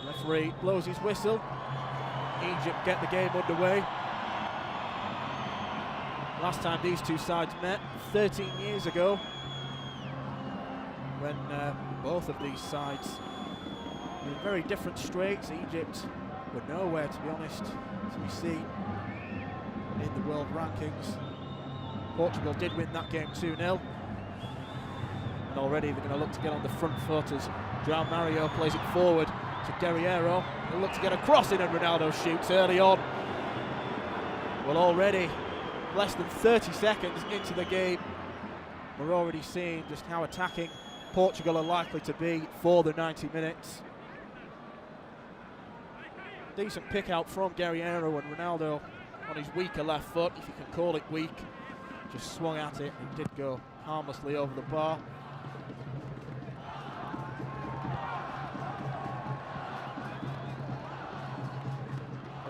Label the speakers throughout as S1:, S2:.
S1: Referee blows his whistle. Egypt get the game underway. Last time these two sides met, 13 years ago, when both of these sides were in very different straits. Egypt were nowhere, to be honest, to be seen in the world rankings. Portugal did win that game 2-0. And already they're going to look to get on the front foot as João Mario plays it forward to Guerreiro. He'll look to get a cross in and Ronaldo shoots early on. Well, already less than 30 seconds into the game, we're already seeing just how attacking Portugal are likely to be for the 90 minutes. Decent pick out from Guerreiro, and Ronaldo on his weaker left foot, if you can call it weak, just swung at it and did go harmlessly over the bar.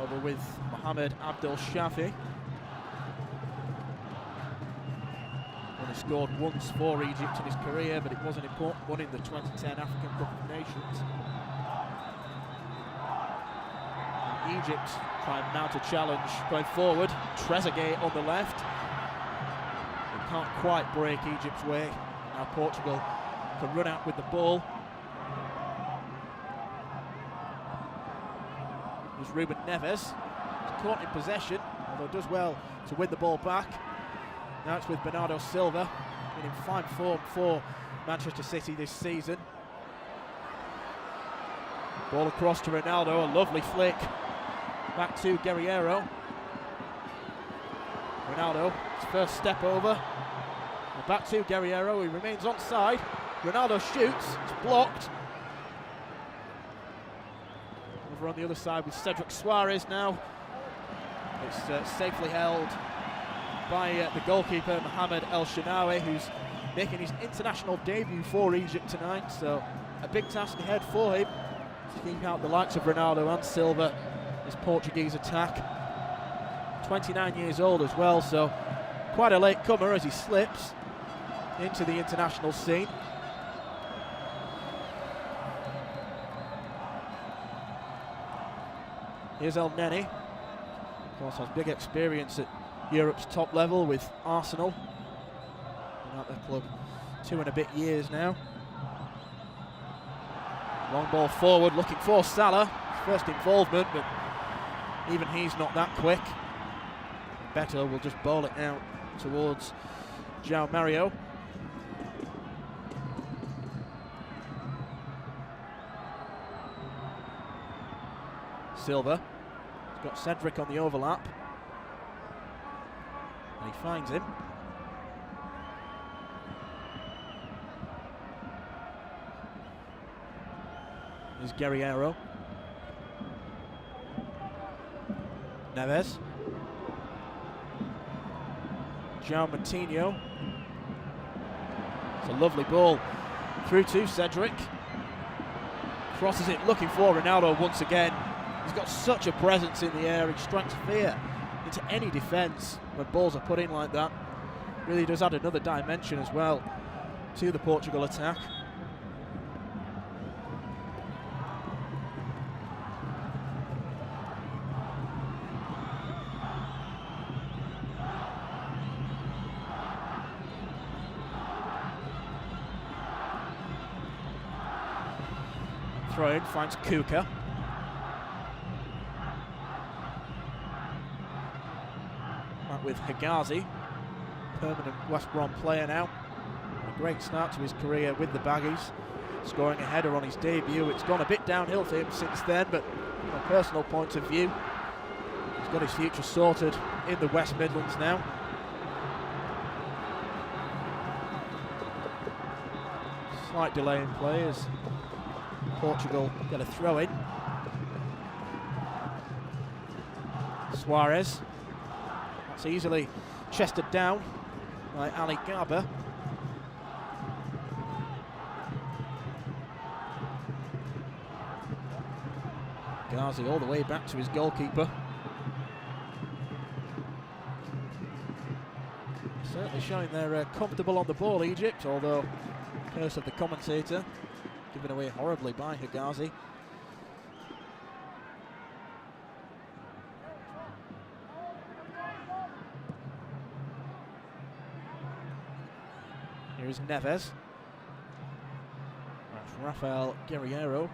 S1: Over with Mohamed Abdel Shafi. Only scored once for Egypt in his career, but it was an important one in the 2010 African Cup of Nations. And Egypt trying now to challenge, going forward. Trezeguet on the left. They can't quite break Egypt's way. Now Portugal can run out with the ball. There's Ruben Neves. He's caught in possession, although does well to win the ball back. Now it's with Bernardo Silva, been in fine form for Manchester City this season. Ball across to Ronaldo, a lovely flick. Back to Guerreiro. Ronaldo, his first step over. And back to Guerreiro, he remains onside. Ronaldo shoots, it's blocked. Over on the other side with Cedric Suarez now. It's safely held by the goalkeeper Mohamed El Shenawi, who's making his international debut for Egypt tonight, so a big task ahead for him to keep out the likes of Ronaldo and Silva, his Portuguese attack. 29 years old as well, so quite a late comer as he slips into the international scene. Here's El Neni, of course has big experience at Europe's top level with Arsenal. Been at the club 2 and a bit years now. Long ball forward, looking for Salah. First involvement, but even he's not that quick. Beto will just bowl it out towards João Mario. Silva. He's got Cedric on the overlap. And he finds him. Here's Guerreiro. Neves. João Moutinho. It's a lovely ball through to Cedric. Crosses it, looking for Ronaldo once again. He's got such a presence in the air, he strikes fear into any defence when balls are put in like that. Really does add another dimension as well to the Portugal attack. Throw in, finds Kuka. Back with Higazi, permanent West Brom player now. A great start to his career with the Baggies, scoring a header on his debut. It's gone a bit downhill for him since then, but from a personal point of view, he's got his future sorted in the West Midlands now. Slight delay in play as Portugal get a throw in. Suarez. That's easily chested down by Ali Garba. Ghazi all the way back to his goalkeeper. Certainly showing they're comfortable on the ball, Egypt, although curse of the commentator, given away horribly by Higazi. Here is Neves. That's Rafael Guerreiro.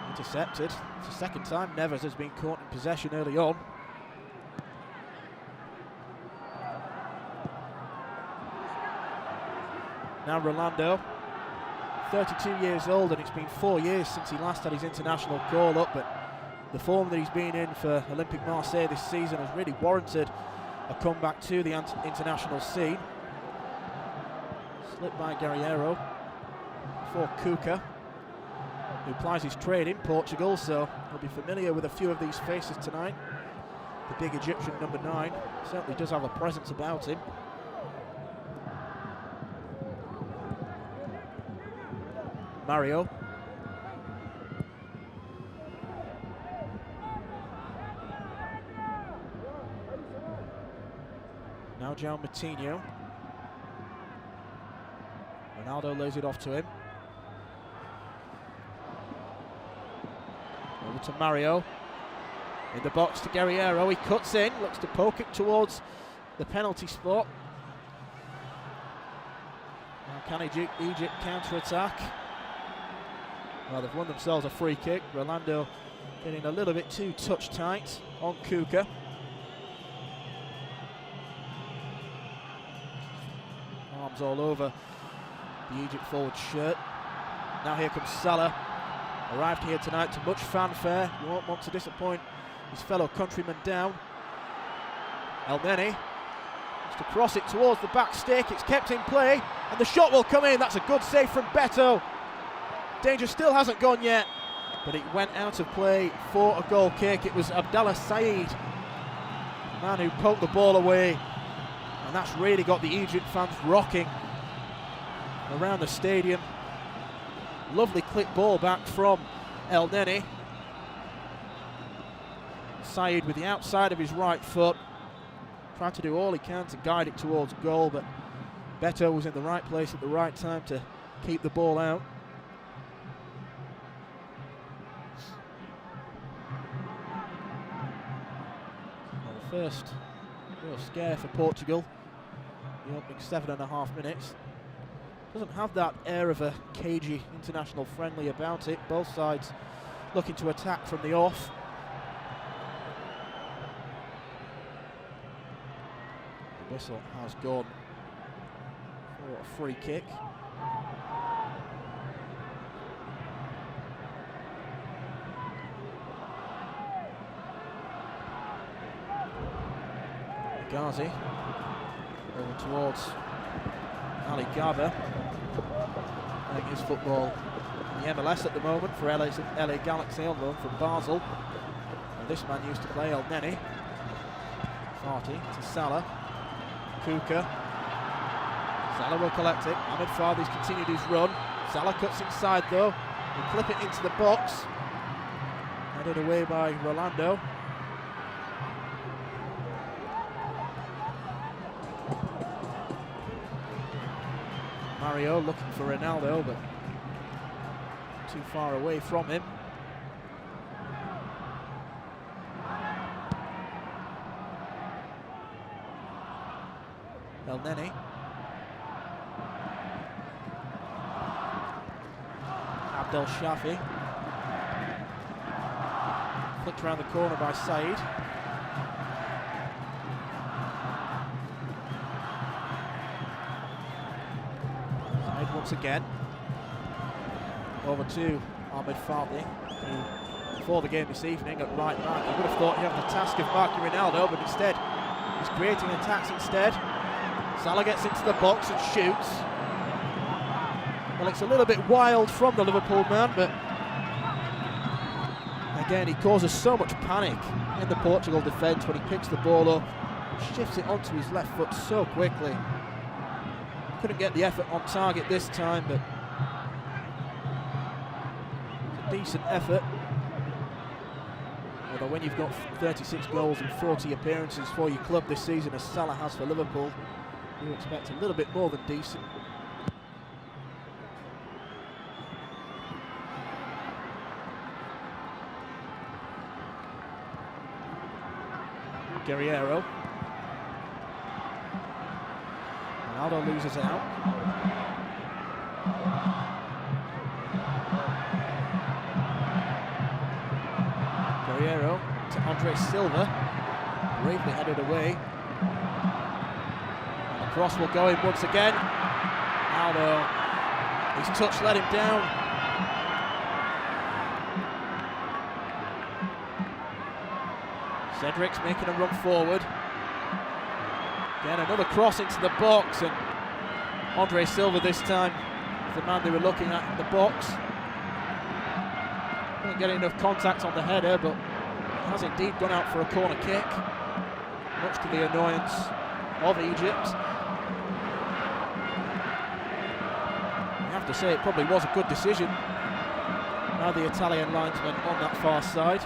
S1: Intercepted. It's the second time Neves has been caught in possession early on. Now Rolando, 32 years old, and it's been 4 years since he last had his international call-up, but the form that he's been in for Olympique Marseille this season has really warranted a comeback to the international scene. Slipped by Guerreiro for Cuca, who plies his trade in Portugal, so he'll be familiar with a few of these faces tonight. The big Egyptian number 9 certainly does have a presence about him. Mario. Now João Moutinho. Ronaldo lays it off to him. Over to Mario. In the box to Guerreiro. He cuts in, looks to poke it towards the penalty spot. Now can Egypt counter-attack? Well, they've won themselves a free kick. Rolando getting a little bit too touch tight on Cuca. Arms all over the Egypt forward shirt. Now here comes Salah. Arrived here tonight to much fanfare. You won't want to disappoint his fellow countrymen down. El Neni wants to cross it towards the back stick. It's kept in play, and the shot will come in. That's a good save from Beto. Danger still hasn't gone yet, but it went out of play for a goal kick. It was Abdallah Said, the man who poked the ball away, and that's really got the Egypt fans rocking around the stadium. Lovely clip ball back from El Neni. Said with the outside of his right foot, trying to do all he can to guide it towards goal, but Beto was in the right place at the right time to keep the ball out. First real scare for Portugal, the opening 7.5 minutes. Doesn't have that air of a cagey international friendly about it. Both sides looking to attack from the off. The whistle has gone for a free kick. Ghazi over towards Ali Gaba, playing his football in the MLS at the moment for LA Galaxy on loan from Basel. And this man used to play El Neni. Farty to Salah. Cuca. Salah will collect it. Ahmed Fardy's continued his run. Salah cuts inside though. He'll clip it into the box. Headed away by Rolando. Mario looking for Ronaldo, but too far away from him. El Neni. Abdel Shafi. Flicked around the corner by Said. Once again, over to Ahmed Fardy, who before the game this evening at right back, you would have thought he had the task of marking Ronaldo, but instead he's creating attacks instead. Salah gets into the box and shoots. Well, it's a little bit wild from the Liverpool man, but again he causes so much panic in the Portugal defence when he picks the ball up, shifts it onto his left foot so quickly. Couldn't get the effort on target this time, but it's a decent effort. Although when you've got 36 goals and 40 appearances for your club this season, as Salah has for Liverpool, you expect a little bit more than decent. Guerreiro. Ronaldo loses it out. Guerrero to Andre Silva, bravely headed away. And the cross will go in once again. Ronaldo, his touch let him down. Cedric's making a run forward. Again, another cross into the box, and Andre Silva this time is the man they were looking at in the box. Couldn't get enough contact on the header, but has indeed gone out for a corner kick, much to the annoyance of Egypt. I have to say it probably was a good decision by the Italian linesman on that far side.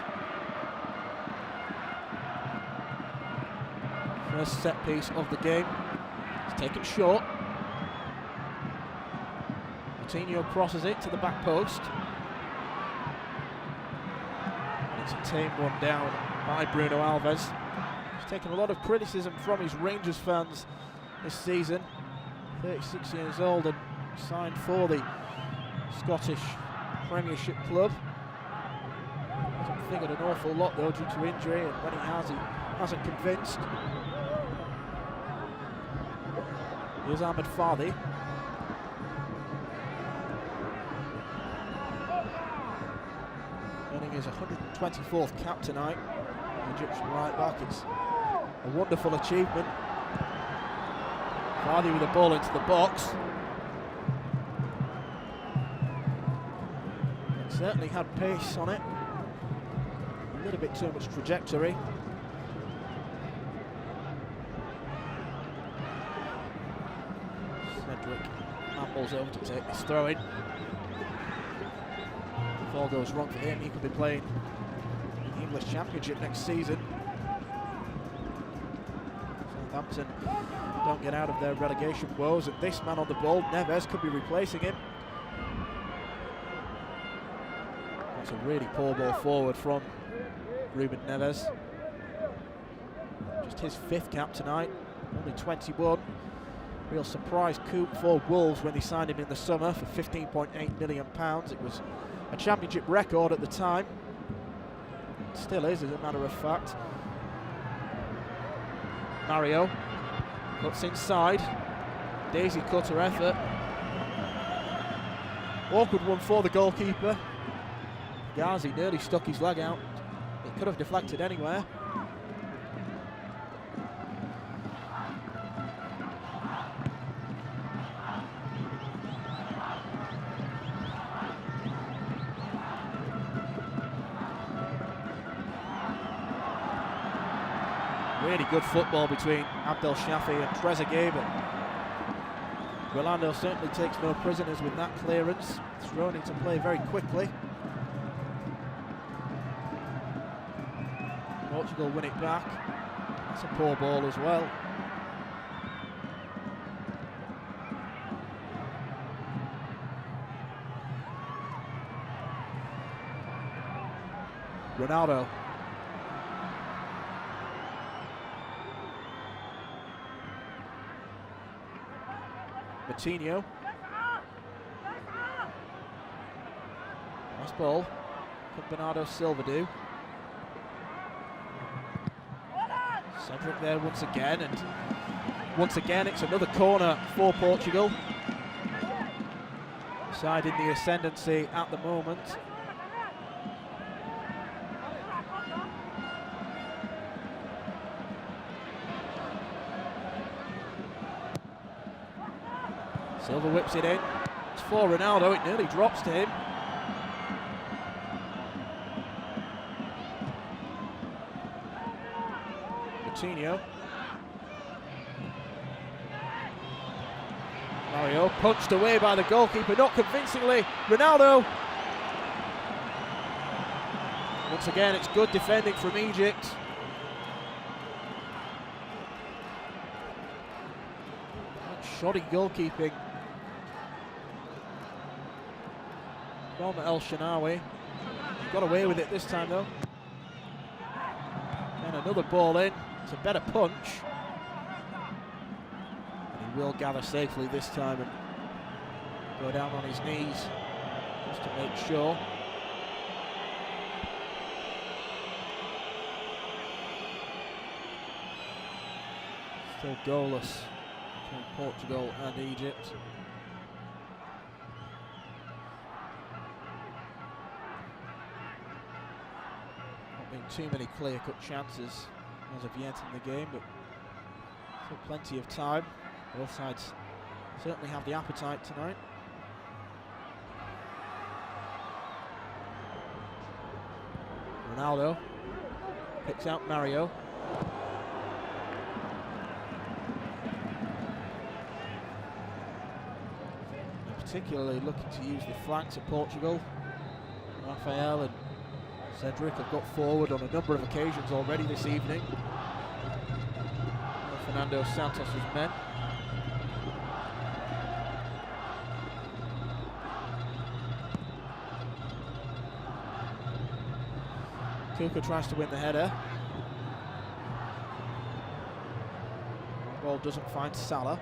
S1: First set piece of the game. It's taken short. Coutinho crosses it to the back post. And it's a tame one down by Bruno Alves. He's taken a lot of criticism from his Rangers fans this season. 36 years old and signed for the Scottish Premiership club. Hasn't figured an awful lot though due to injury, and when he hasn't convinced. Here's Ahmed Fadi. Earning his 124th cap tonight. Egyptian right back. It's a wonderful achievement. Fadi with the ball into the box. It certainly had pace on it. A little bit too much trajectory. Cedric ambles over to take this throw in. If all goes wrong for him, he could be playing in the English Championship next season. Southampton don't get out of their relegation woes, and this man on the ball, Neves, could be replacing him. That's a really poor ball forward from Ruben Neves. Just his 5th cap tonight, only 21. Real surprise coup for Wolves when they signed him in the summer for £15.8 million. It was a championship record at the time. It still is, as a matter of fact. Mario cuts inside. Daisy cutter effort. Awkward one for the goalkeeper. Ghazi nearly stuck his leg out. It could have deflected anywhere. Really good football between Abdel Shafi and Trezeguet, but Rolando certainly takes no prisoners with that clearance. Thrown into play very quickly. Portugal win it back. That's a poor ball as well. Ronaldo. Coutinho. Nice ball. Can Bernardo Silva do? Cedric there once again, and once again it's another corner for Portugal. Side in the ascendancy at the moment. Silva whips it in. It's for Ronaldo, it nearly drops to him. Coutinho. Mario punched away by the goalkeeper, not convincingly. Ronaldo. Once again, it's good defending from Egypt. Shoddy goalkeeping from El Shenawi. He got away with it this time though. And another ball in. It's a better punch. And he will gather safely this time and go down on his knees just to make sure. Still goalless between Portugal and Egypt. Not been too many clear-cut chances as of yet in the game, but still plenty of time. Both sides certainly have the appetite tonight. Ronaldo picks out Mario. Particularly looking to use the flanks of Portugal. Rafael and Cedric have got forward on a number of occasions already this evening. Fernando Santos' men. Kuka tries to win the header. Ball doesn't find Salah.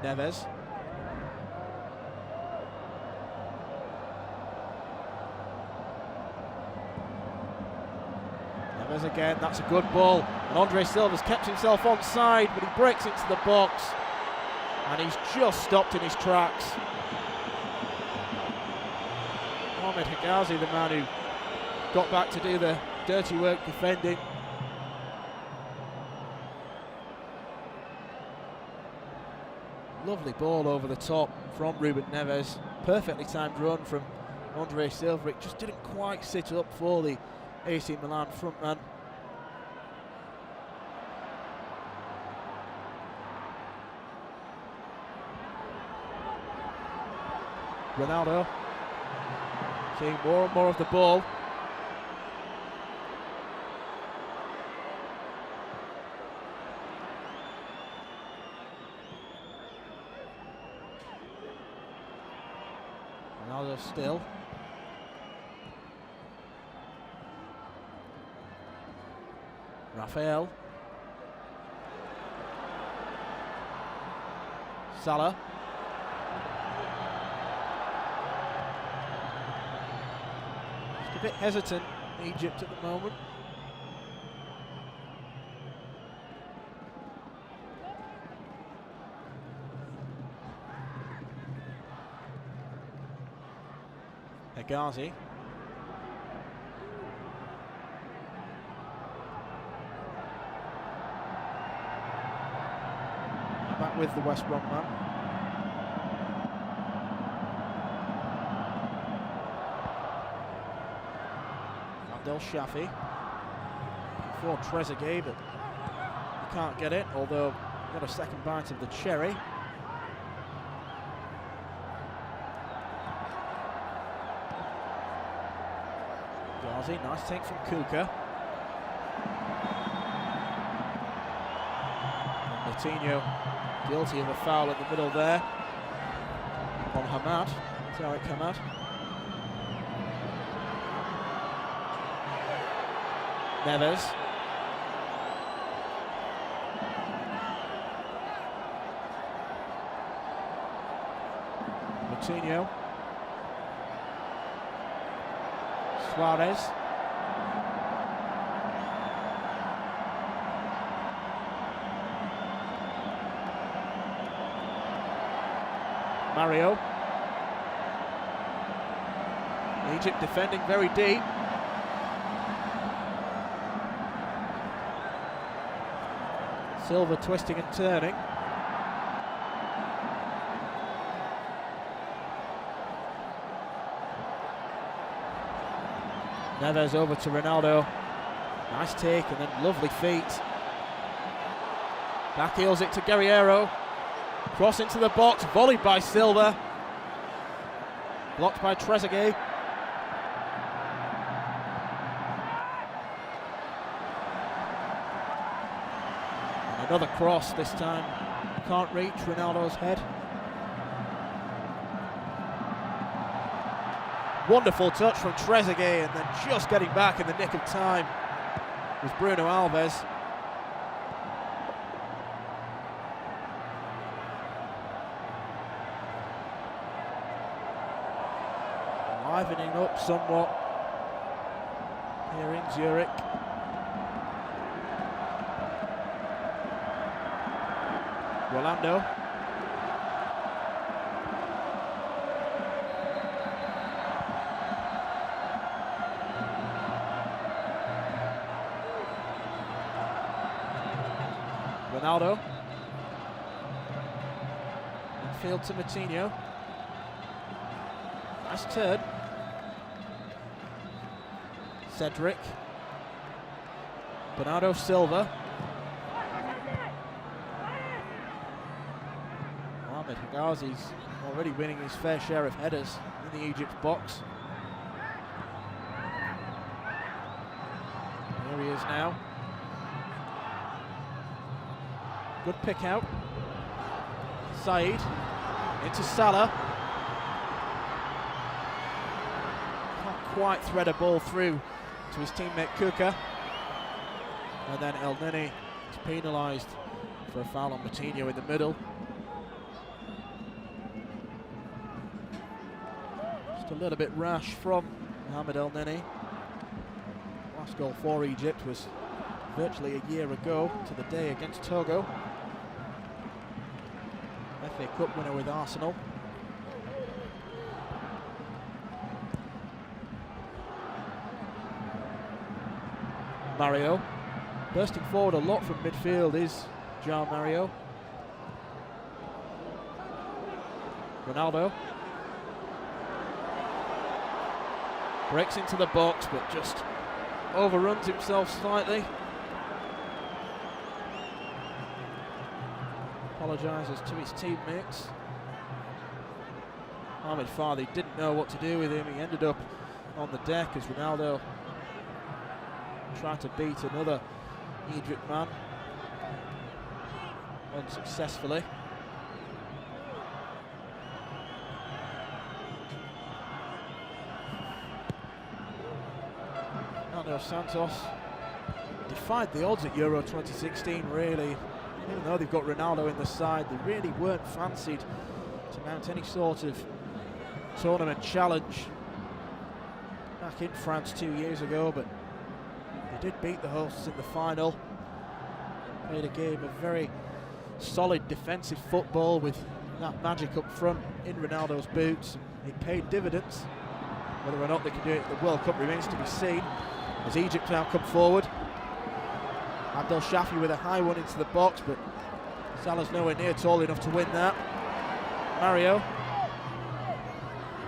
S1: Neves. Neves again, that's a good ball. And Andre Silva's kept himself onside, but he breaks into the box. And he's just stopped in his tracks. Mohamed Higazi, the man who got back to do the dirty work defending. Lovely ball over the top from Ruben Neves. Perfectly timed run from Andre Silva. It just didn't quite sit up for the AC Milan frontman. Ronaldo seeing more and more of the ball. Ronaldo still. Rafael. Salah. Just a bit hesitant, Egypt at the moment. Higazi. Back with the West Brom man. Abdel Shafi. For Trezeguet, but he can't get it, although got a second bite of the cherry. Higazi, nice take from Kuka. Coutinho guilty of a foul in the middle there on Hamad, Tariq Hamad. Neves. Coutinho. Suarez. Mario. Egypt defending very deep. Silva twisting and turning. Neves over to Ronaldo. Nice take and then lovely feet. Back heels it to Guerreiro. Cross into the box, volleyed by Silva. Blocked by Trezeguet. Another cross this time. Can't reach Ronaldo's head. Wonderful touch from Trezeguet and then just getting back in the nick of time. was Bruno Alves. Livening up somewhat here in Zurich. Rolando. Ronaldo. Infield to Moutinho. Nice turn. Cedric. Bernardo Silva. Mohamed Higazi's already winning his fair share of headers in the Egypt box. Here he is now. Good pick out. Said into Salah. Can't quite thread a ball through to his teammate Kuka. And then El Neni is penalised for a foul on Moutinho in the middle. Just a little bit rash from Mohamed El Neni. Last goal for Egypt was virtually a year ago to the day against Togo. FA Cup winner with Arsenal. Mario. Bursting forward a lot from midfield is João Mario. Ronaldo. Breaks into the box but just overruns himself slightly. Apologises to his teammates. Ahmed Fadi didn't know what to do with him. He ended up on the deck as Ronaldo tried to beat another Egypt man unsuccessfully. Fernando Santos defied the odds at Euro 2016 really. Even though they've got Ronaldo in the side, they really weren't fancied to mount any sort of tournament challenge back in France 2 years ago, but they did beat the hosts in the final. Played a game of very solid defensive football with that magic up front in Ronaldo's boots. It paid dividends. Whether or not they can do it at the World Cup remains to be seen, as Egypt now come forward. Abdel Shafi with a high one into the box, but Salah's nowhere near tall enough to win that. Mario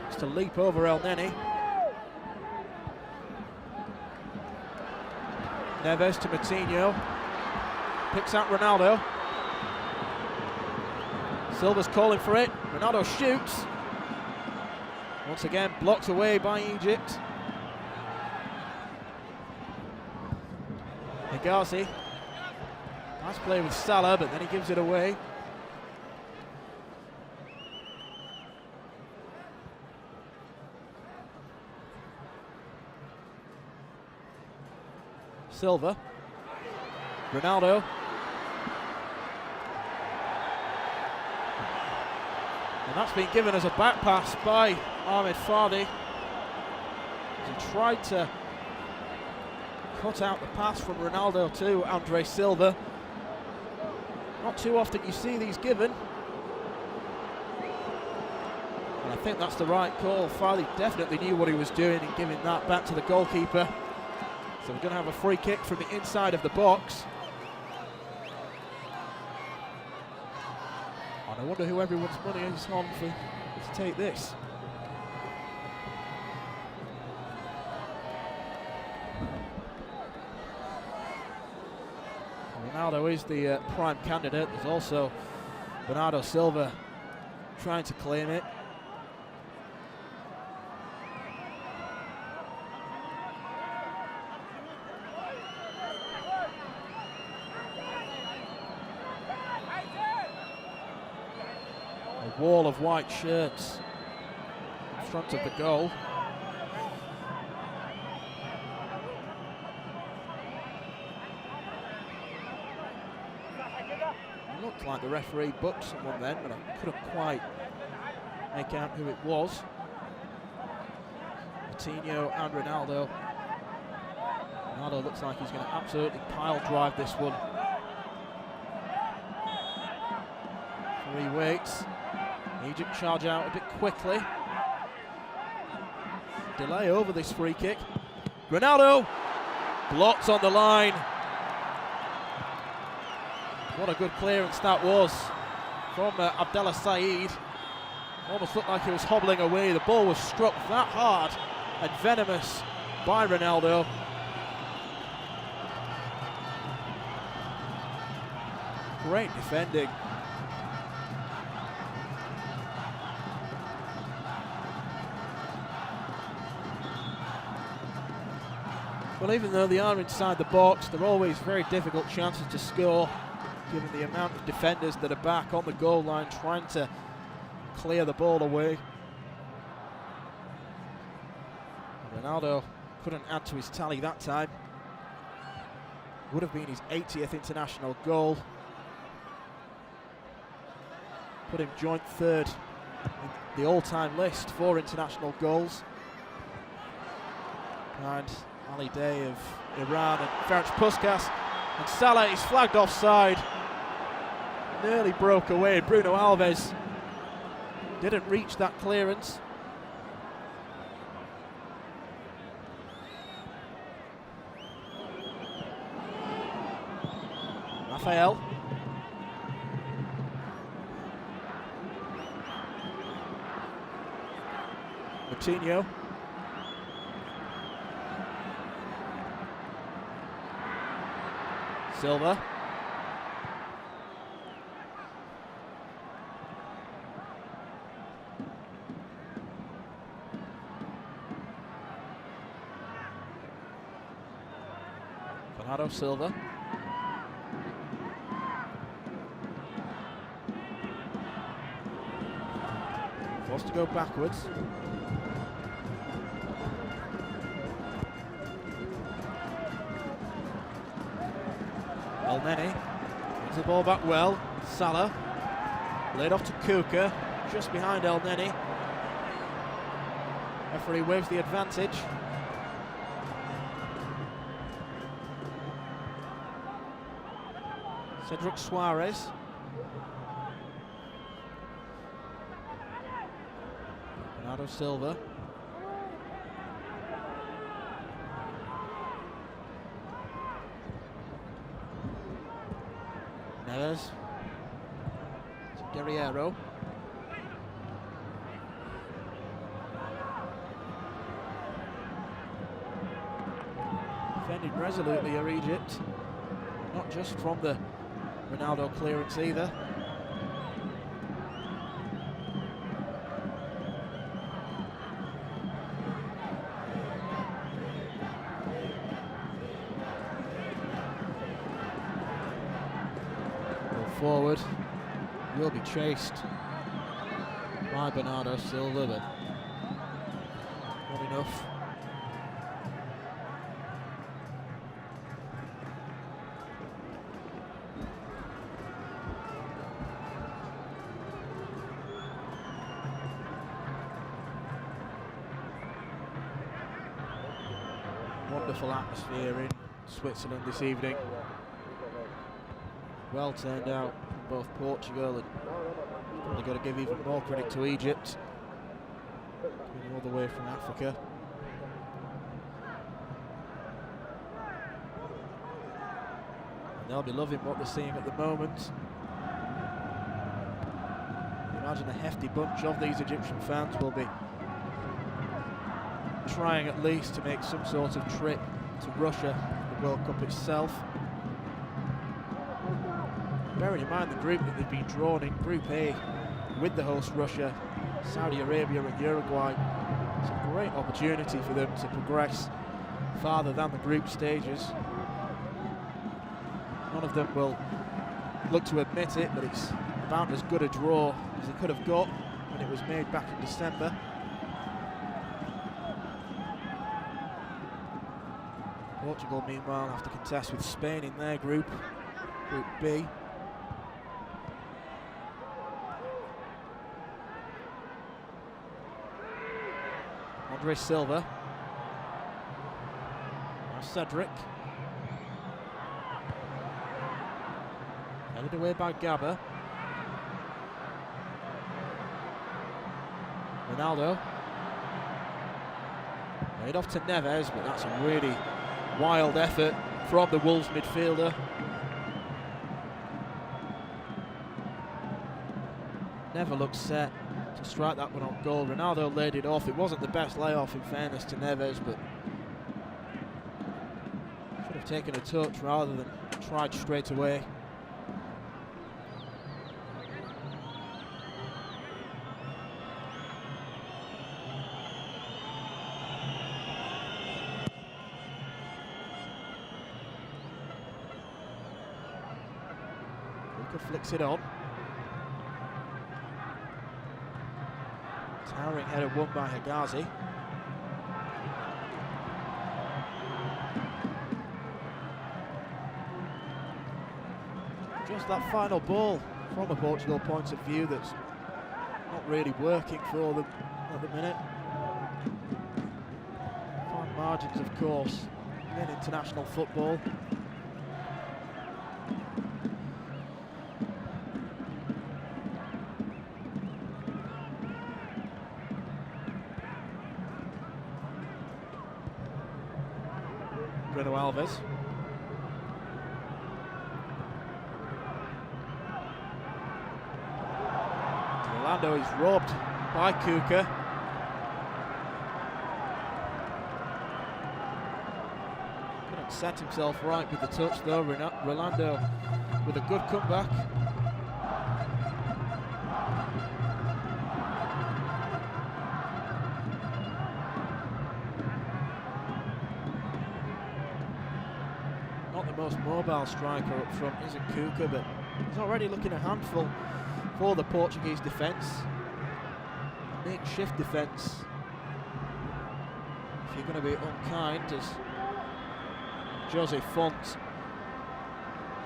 S1: just to leap over El Neni. Neves to Moutinho. Picks out Ronaldo. Silva's calling for it. Ronaldo shoots. Once again blocked away by Egypt. Higazi. Nice play with Salah, but then he gives it away. Silva. Ronaldo. And that's been given as a back pass by Ahmed Fadi. He tried to cut out the pass from Ronaldo to Andre Silva. Not too often you see these given. And I think that's the right call. Fadi definitely knew what he was doing in giving that back to the goalkeeper. So we're going to have a free kick from the inside of the box. And I wonder who everyone's money is on for to take this. Ronaldo is the prime candidate. There's also Bernardo Silva trying to claim it. A wall of white shirts in front of the goal. It looked like the referee booked someone then, but I couldn't quite make out who it was. Coutinho and Ronaldo. Ronaldo looks like he's going to absolutely pile drive this one. He waits. Egypt charge out a bit quickly. Delay over this free kick. Ronaldo blocked on the line. What a good clearance that was from Abdallah Saeed. Almost looked like he was hobbling away. The ball was struck that hard and venomous by Ronaldo. Great defending. Well, even though they are inside the box, they're always very difficult chances to score, given the amount of defenders that are back on the goal line trying to clear the ball away. Ronaldo couldn't add to his tally that time. Would have been his 80th international goal. Put him joint third in the all-time list for international goals. And Ali Day of Iran and Ferenc Puskas, and Salah is flagged offside. Nearly broke away. Bruno Alves didn't reach that clearance. Rafael. Coutinho. Silva. Bernardo Silva. Forced to go backwards. El Neni brings the ball back well. Salah laid off to Kuka, just behind El Neni. Referee waves the advantage. Cedric Suarez. Bernardo Silva. Neves. Guerreiro. Defended resolutely here, Egypt. Not just from the Ronaldo clearance either. Forward will be chased by Bernardo Silva, but not enough. Wonderful atmosphere in Switzerland this evening. Well turned out from both Portugal, and probably got to give even more credit to Egypt, coming all the way from Africa. And they'll be loving what they're seeing at the moment. Imagine a hefty bunch of these Egyptian fans will be trying at least to make some sort of trip to Russia, the World Cup itself. Bearing in mind the group that they've been drawn in, Group A, with the host Russia, Saudi Arabia and Uruguay. It's a great opportunity for them to progress farther than the group stages. None of them will look to admit it, but it's about as good a draw as they could have got when it was made back in December. Portugal, meanwhile, have to contest with Spain in their group, Group B. Andre Silva. Now Cedric. Headed away by Gabba. Ronaldo. Made off to Neves, but that's a really wild effort from the Wolves midfielder. Never looked set to strike that one on goal. Ronaldo laid it off. It wasn't the best layoff, in fairness to Neves, but should have taken a touch rather than tried straight away. Luka flicks it on. Towering header won by Hegazi. Just that final ball from a Portugal point of view that's not really working for them at the minute. Fine margins, of course, in international football. Bruno Alves. Orlando is robbed by Kuka. Couldn't set himself right with the touch though. Rolando with a good comeback. Not the most mobile striker up front, isn't Kuka, but he's already looking a handful for the Portuguese defence. A makeshift defence, if you're going to be unkind, as Jose Font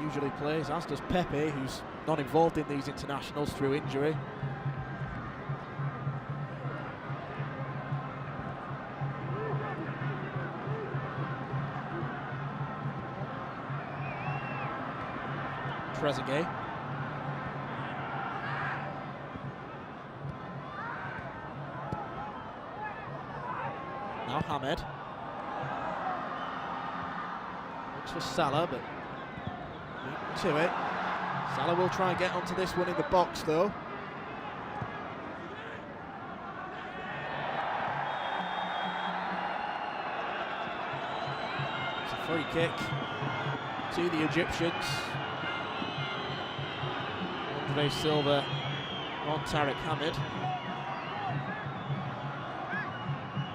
S1: usually plays, as does Pepe, who's not involved in these internationals through injury. Trezeguet. Now Hamed. Looks for Salah, but to it. Salah will try and get onto this one in the box though. It's a free kick to the Egyptians. Andre Silva on Tariq Hamid.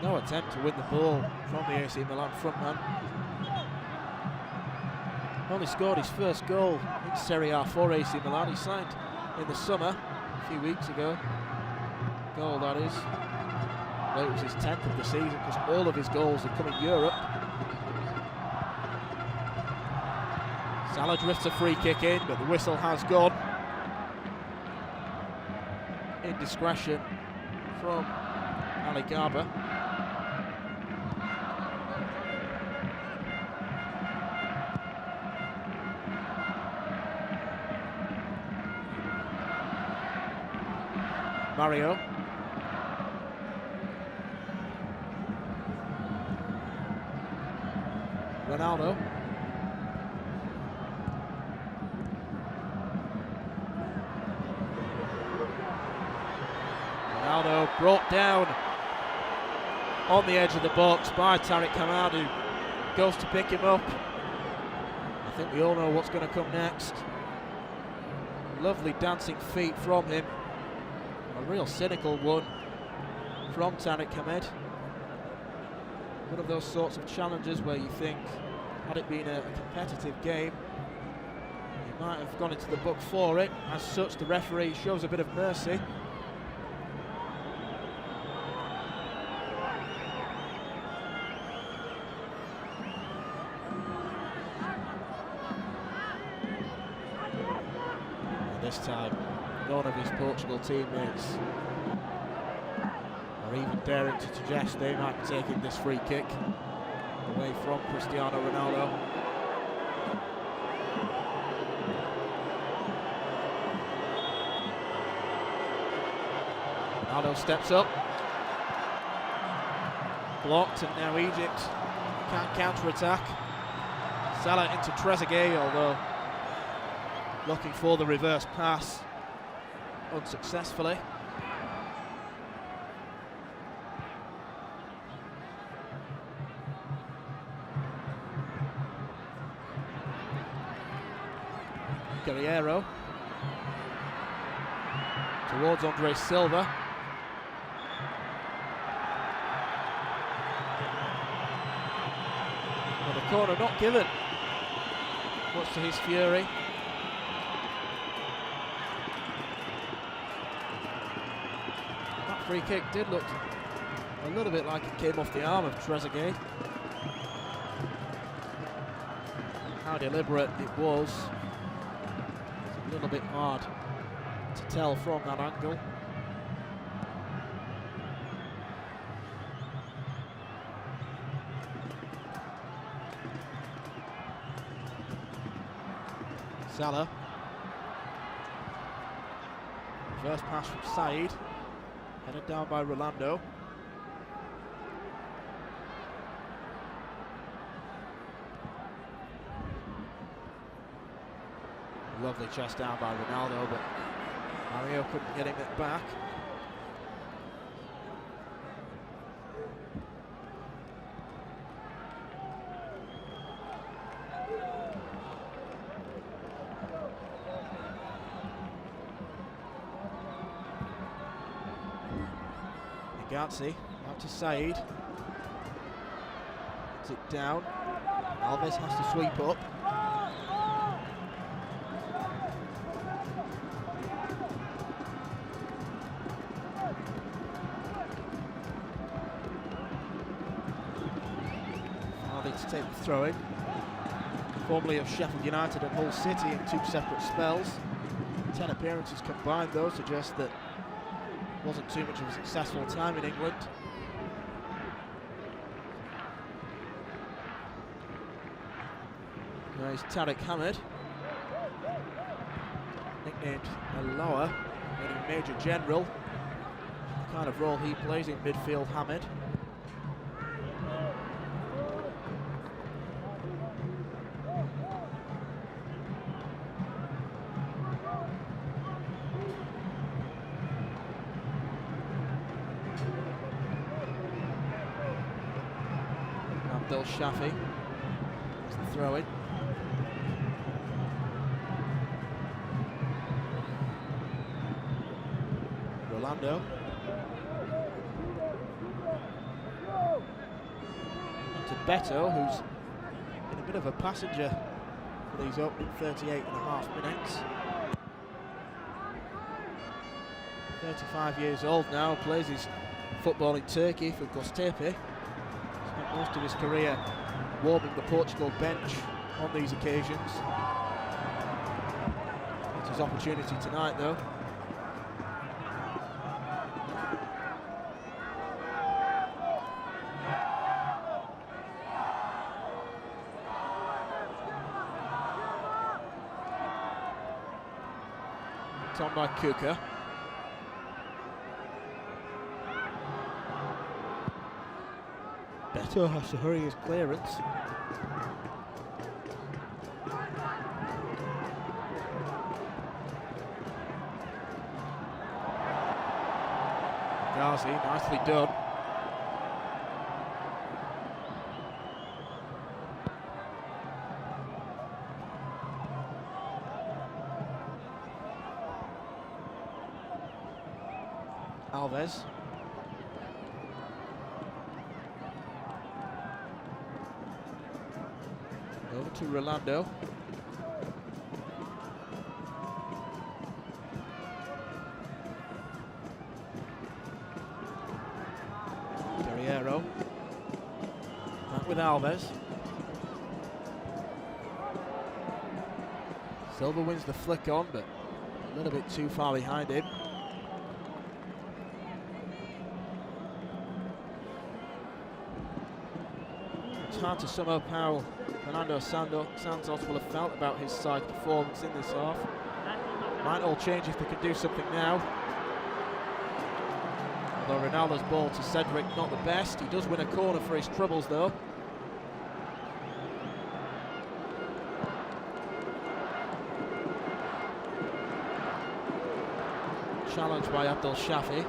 S1: No attempt to win the ball from the AC Milan frontman. Only scored his first goal in Serie A for AC Milan. He signed in the summer, a few weeks ago. Goal, that is. Well, it was his 10th of the season because all of his goals have come in Europe. Salah drifts a free kick in, but the whistle has gone. Indiscretion from Ali Garba. Mario. Ronaldo. Ronaldo brought down on the edge of the box by Tariq Hamid, who goes to pick him up. I think we all know what's going to come next. Lovely dancing feet from him. A real cynical one from Tariq Hamid. One of those sorts of challenges where you think, had it been a competitive game, he might have gone into the book for it. As such, the referee shows a bit of mercy. And this time, none of his Portugal teammates or even daring to suggest they might be taking this free kick away from Cristiano Ronaldo. Ronaldo steps up, blocked, and now Egypt can counter-attack. Salah into Trezeguet, although looking for the reverse pass unsuccessfully. Guerreiro towards Andre Silva. Well, the corner not given, much to his fury. That free kick did look a little bit like it came off the arm of Trezeguet. How deliberate it was, it's a little bit hard to tell from that angle. Salah. First pass from Said, headed down by Rolando. Lovely chest down by Ronaldo, but Mario couldn't get him it back. Gazi out to Said. Puts it down. Alves has to sweep up. Farley to take the throw in. Formerly of Sheffield United and Hull City in 2 separate spells. 10 appearances combined though suggest that wasn't too much of a successful time in England. There's Tariq Hamid, nicknamed Aloha, meaning Major General. The kind of role he plays in midfield, Hamid. Abdel Shafi is the throw in. Rolando. To Beto, who's been a bit of a passenger for these opening 38.5 minutes. 35 years old now, plays his football in Turkey for Göztepe. Most of his career warming the Portugal bench on these occasions. It's his opportunity tonight though. It's on by Kuka. Beto has to hurry his clearance. Ghazi, nicely done. Alves. Over to Rolando. Guerreiro. Back with Alves. Silva wins the flick on, but a little bit too far behind him. It's hard to sum up how Fernando Santos will have felt about his side's performance in this half. Might all change if they can do something now. Although Ronaldo's ball to Cedric, not the best. He does win a corner for his troubles though. Challenged by Abdul Shafi.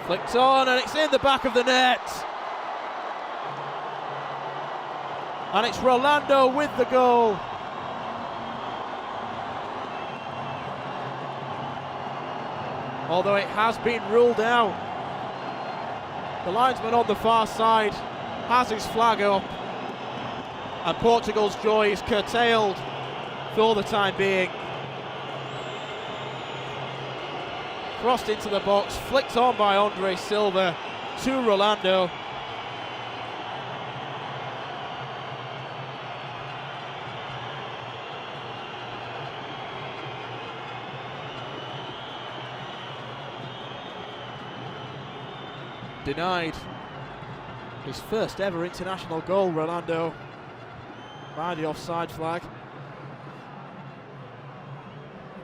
S1: Flicked on and it's in the back of the net. And it's Rolando with the goal. Although it has been ruled out. The linesman on the far side has his flag up. And Portugal's joy is curtailed for the time being. Crossed into the box, flicked on by Andre Silva to Rolando. Denied his first ever international goal, Rolando, by the offside flag.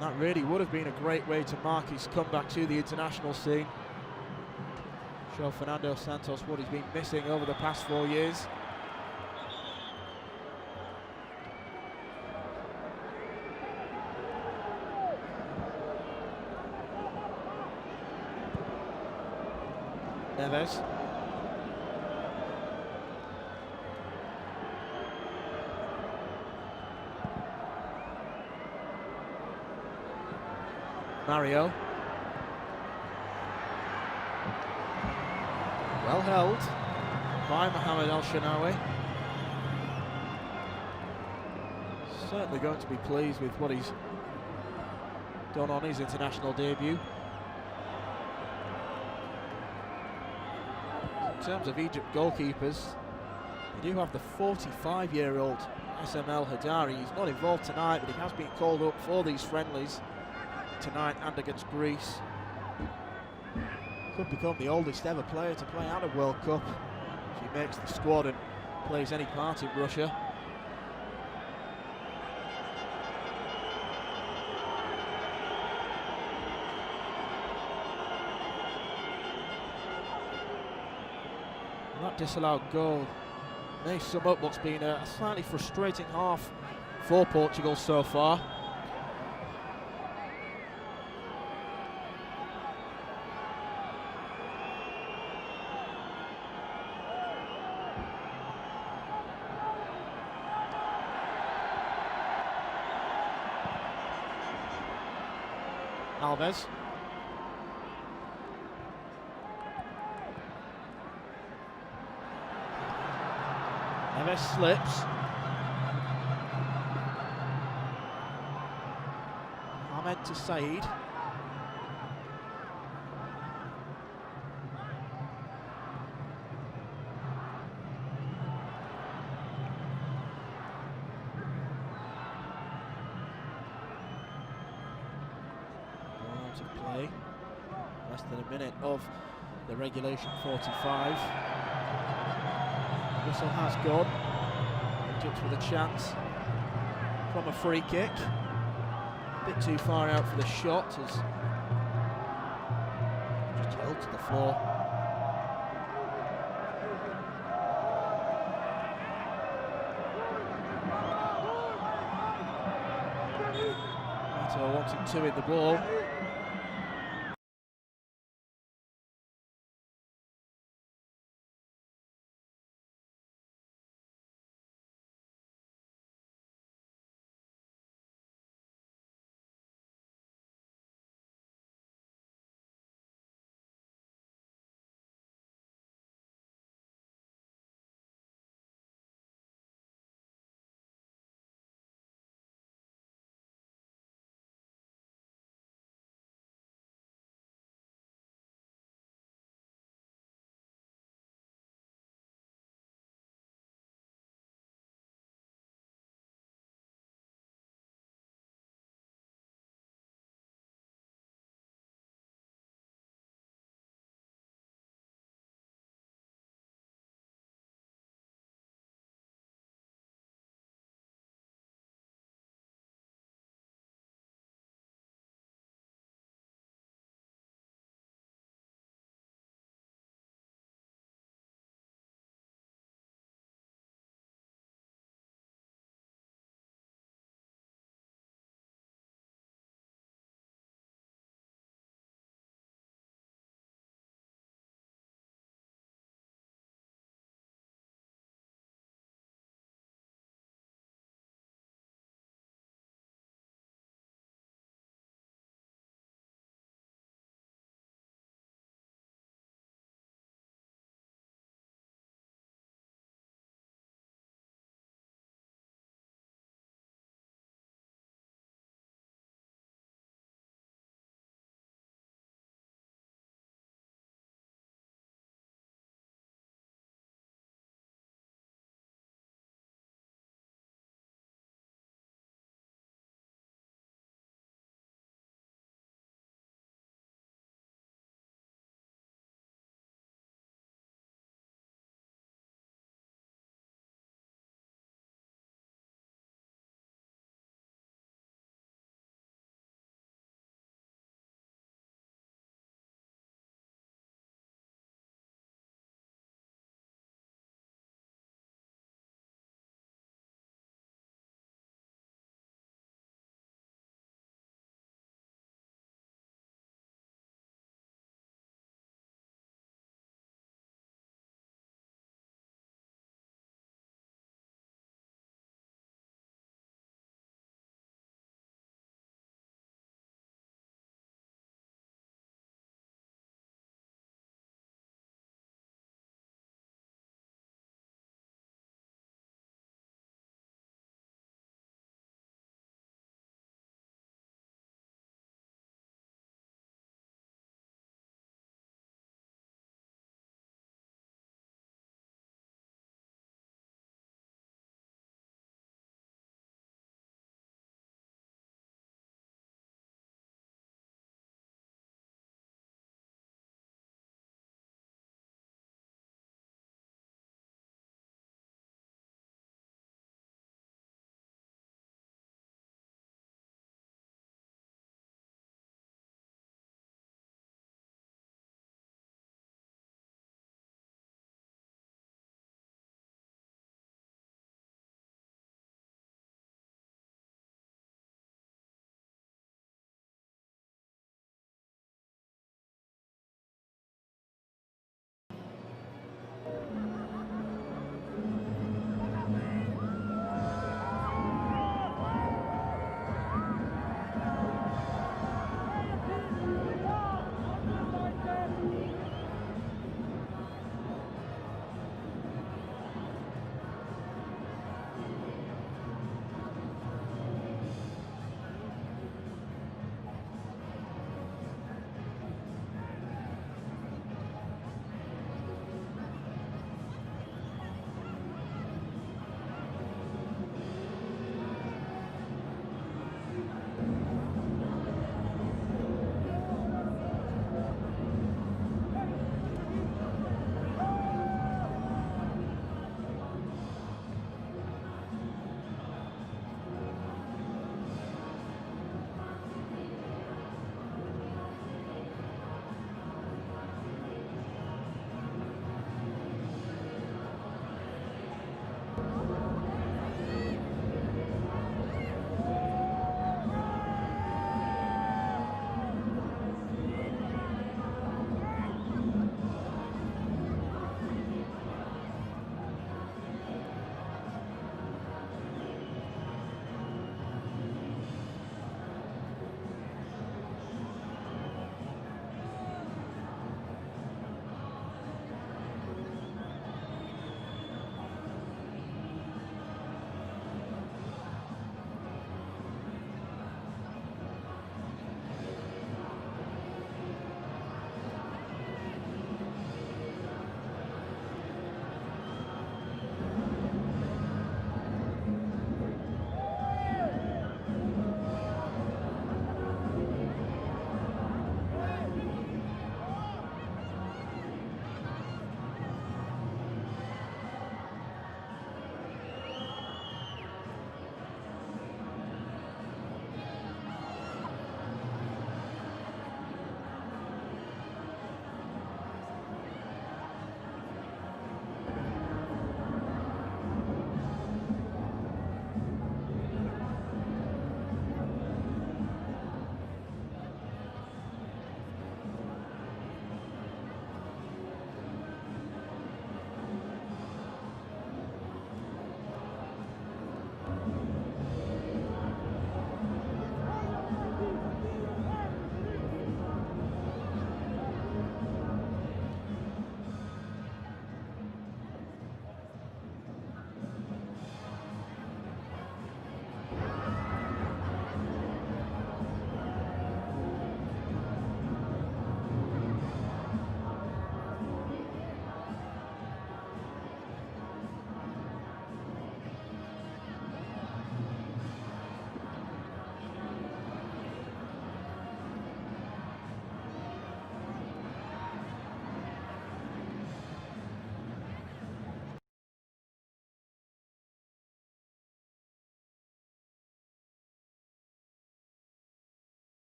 S1: That really would have been a great way to mark his comeback to the international scene. Show Fernando Santos what he's been missing over the past 4 years. Neves. Mario. Well held by Mohamed El Shenawi. Certainly going to be pleased with what he's done on his international debut. In terms of Egypt goalkeepers, they do have the 45-year-old SML Hadari. He's not involved tonight, but he has been called up for these friendlies tonight and against Greece. Could become the oldest ever player to play out of World Cup if he makes the squad and plays any part in Russia. That disallowed goal may sum up what's been a slightly frustrating half for Portugal so far. Alves. Neves slips. Ahmed to Said. Out of play. Less than a minute of the regulation 45. Whistle has gone. Egypt with a chance from a free kick. A bit too far out for the shot as just held to the floor. Mato wanting to in the ball.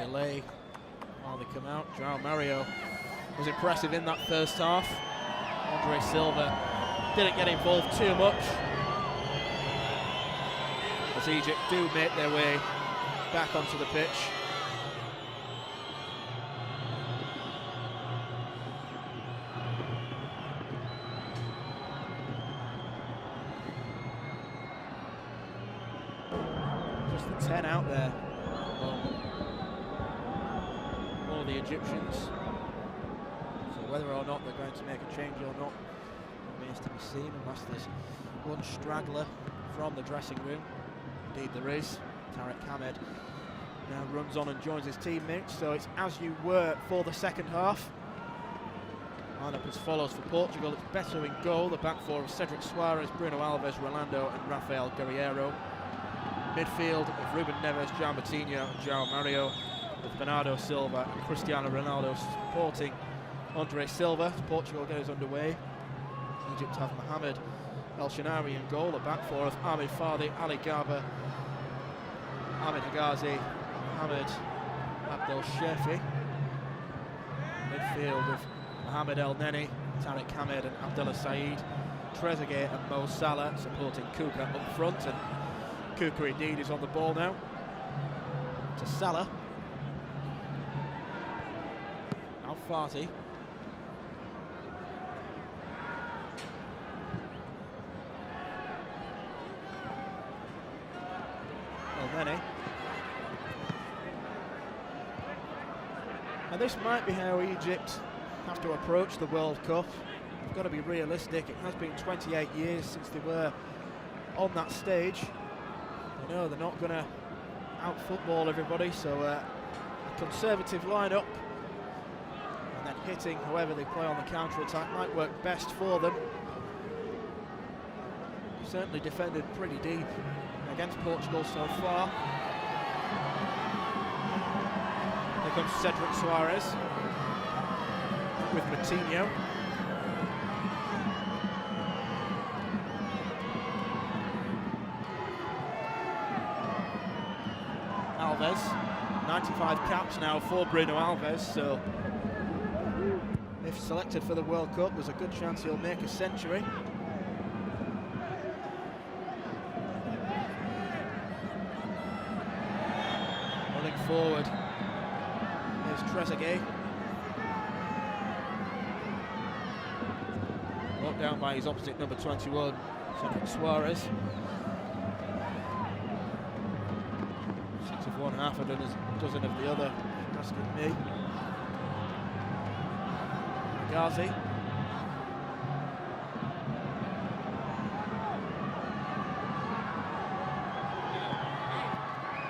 S1: delay while they come out. João Mario was impressive in that first half. Andre Silva didn't get involved too much, as Egypt do make their way back onto the pitch. Just the 10 out there for the Egyptians. So whether or not they're going to make a change or not remains to be seen, unless there's one straggler from the dressing room. Indeed there is. Tarek Hamed now runs on and joins his teammates, so it's as you were for the second half. Lineup as follows for Portugal. It's Beto in goal, the back four of Cedric Soares, Bruno Alves, Rolando and Rafael Guerreiro. Midfield of Ruben Neves, João Moutinho and João Mario, with Bernardo Silva and Cristiano Ronaldo supporting Andre Silva. Portugal goes underway. Egypt have Mohamed El Shenawi in goal, the back four of Ahmed Fadi, Ali Garba, Ahmed Higazi, Mohamed Abdel Shefi. Midfield of Mohamed El Neni, Tarek Hamed and Abdullah Saeed. Trezeguet and Mo Salah supporting Kuka up front, and Kuka indeed is on the ball now. To Salah. Al Fati. El Neni. And this might be how Egypt have to approach the World Cup. They've got to be realistic. It has been 28 years since they were on that stage. They know they're not going to out-football everybody, so a conservative lineup and then hitting whoever they play on the counter-attack might work best for them. They've certainly defended pretty deep against Portugal so far. Here comes Cedric Soares with Moutinho. Alves, 95 caps now for Bruno Alves, so if selected for the World Cup, there's a good chance he'll make a century. Running forward, here's Trezeguet. Locked down by his opposite number 21, Cedric Soares. 6 of one, half a dozen of the other, asking me. Ghazi.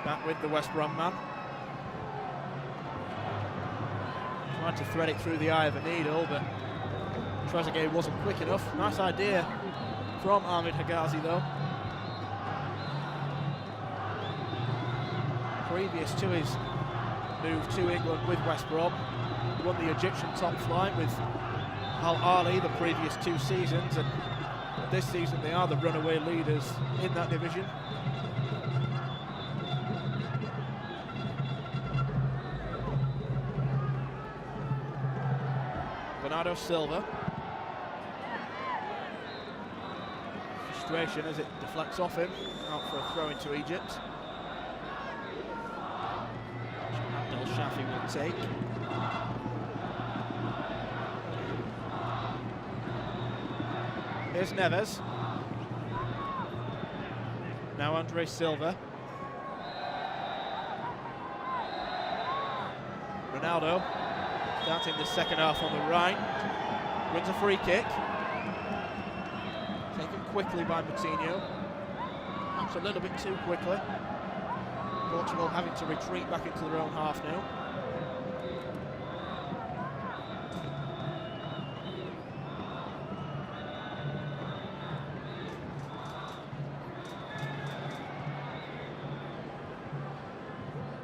S1: Back with the West Brom man. Tried to thread it through the eye of a needle, but Trezeguet wasn't quick enough. Nice idea from Ahmed Higazi though. Previous to his move to England with West Brom, he won the Egyptian top flight with Al Ahly the previous 2 seasons, and this season they are the runaway leaders in that division. Bernardo Silva. Frustration as it deflects off him, out for a throw into Egypt. Abdel Shafi will take. Here's Neves. Now Andre Silva. Ronaldo starting the second half on the right. Wins a free kick. Taken quickly by Moutinho. Perhaps a little bit too quickly. Portugal having to retreat back into their own half now.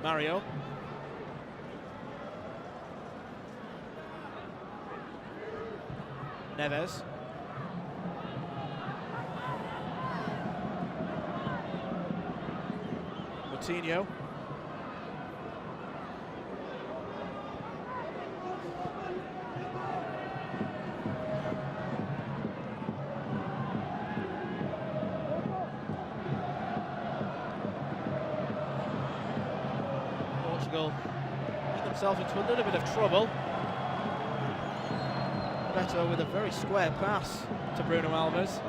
S1: Mario. Neves. Moutinho. Portugal get themselves into a little bit of trouble. Beto with a very square pass to Bruno Alves.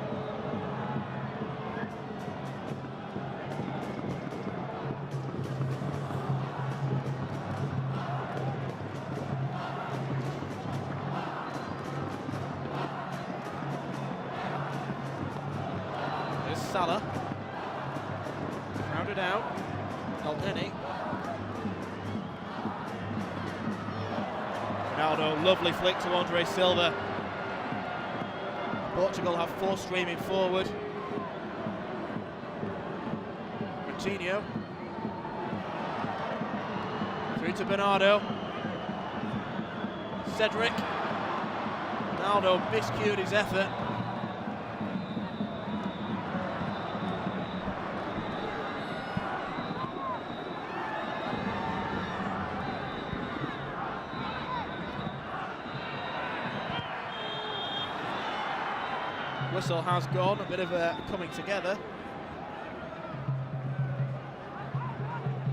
S1: There's Salah. Rounded out. Aldeni. Ronaldo, lovely flick to Andre Silva. Portugal have 4 streaming forward. Coutinho. Through to Bernardo. Cedric. Ronaldo miscued his effort. Whistle has gone, a bit of a coming together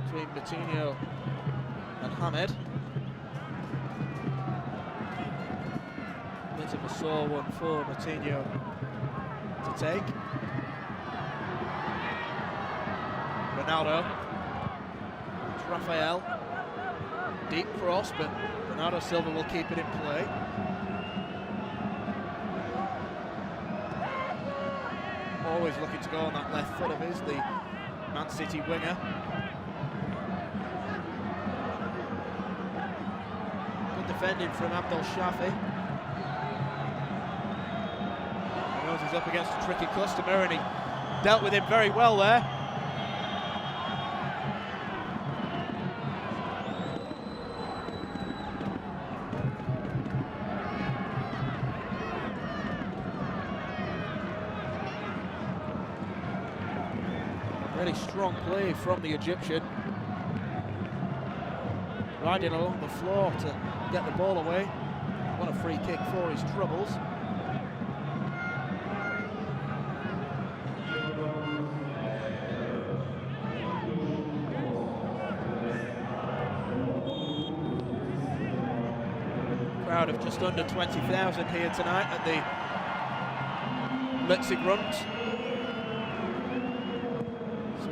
S1: between Coutinho and Hamed. Bit of a sore one for Coutinho to take. Ronaldo, it's Rafael, deep cross, but Bernardo Silva will keep it in play. Always looking to go on that left foot of his, the Man City winger. Good defending from Abdel Shafi. He knows he's up against a tricky customer and he dealt with him very well there. Really strong play from the Egyptian. Riding along the floor to get the ball away. What a free kick for his troubles. Crowd of just under 20,000 here tonight at the Letzigrund.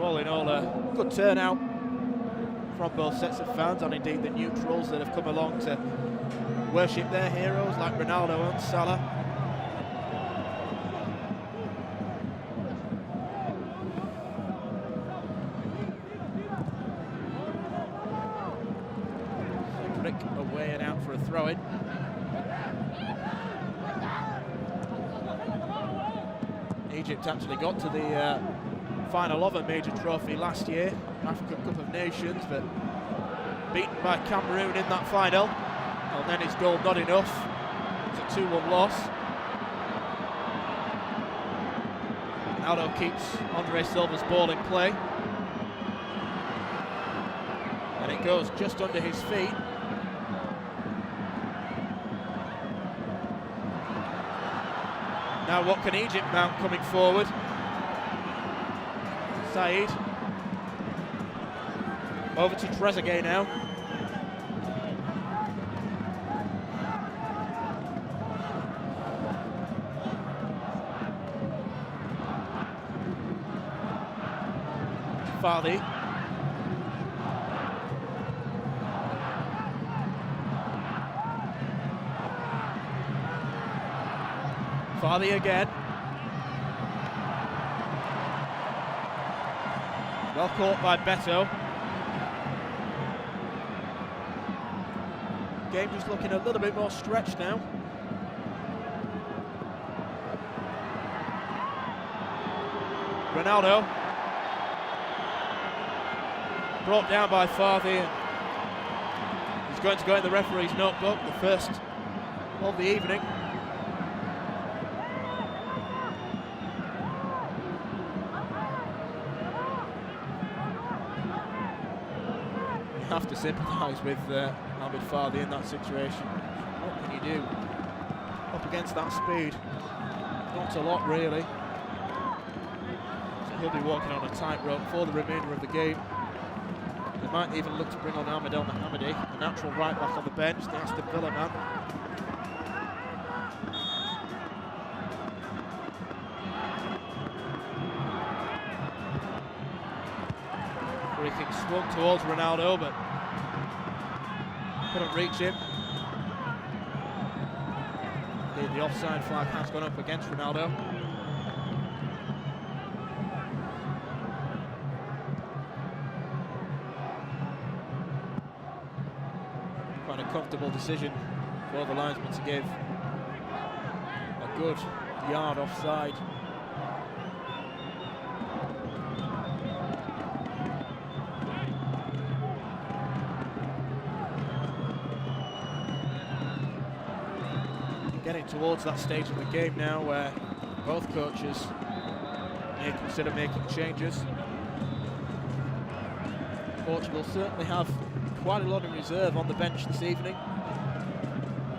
S1: All in all, a good turnout from both sets of fans, and indeed the neutrals that have come along to worship their heroes like Ronaldo and Salah. Cedric away and out for a throw-in. Egypt actually got to the final of a major trophy last year, African Cup of Nations, but beaten by Cameroon in that final. And then his goal not enough. It's a 2-1 loss. Ronaldo keeps Andre Silva's ball in play. And it goes just under his feet. Now what can Egypt mount coming forward? Said. Over to Trezeguet now. Fardi. Fardi again. Well caught by Beto. Game just looking a little bit more stretched now. Ronaldo. Brought down by Fardi. He's going to go in the referee's notebook, the first of the evening. Have to sympathise with Ahmed Fardi in that situation. What can you do up against that speed? Not a lot, really. So he'll be walking on a tightrope for the remainder of the game. And might even look to bring on Ahmed El Mohammadi, the natural right back on the bench, the Aston Villa man. Free kick swung towards Ronaldo, but couldn't reach him. The offside flag has gone up against Ronaldo. Quite a comfortable decision for the linesman to give a good yard offside. Getting towards that stage of the game now where both coaches may consider making changes. Portugal certainly have quite a lot in reserve on the bench this evening.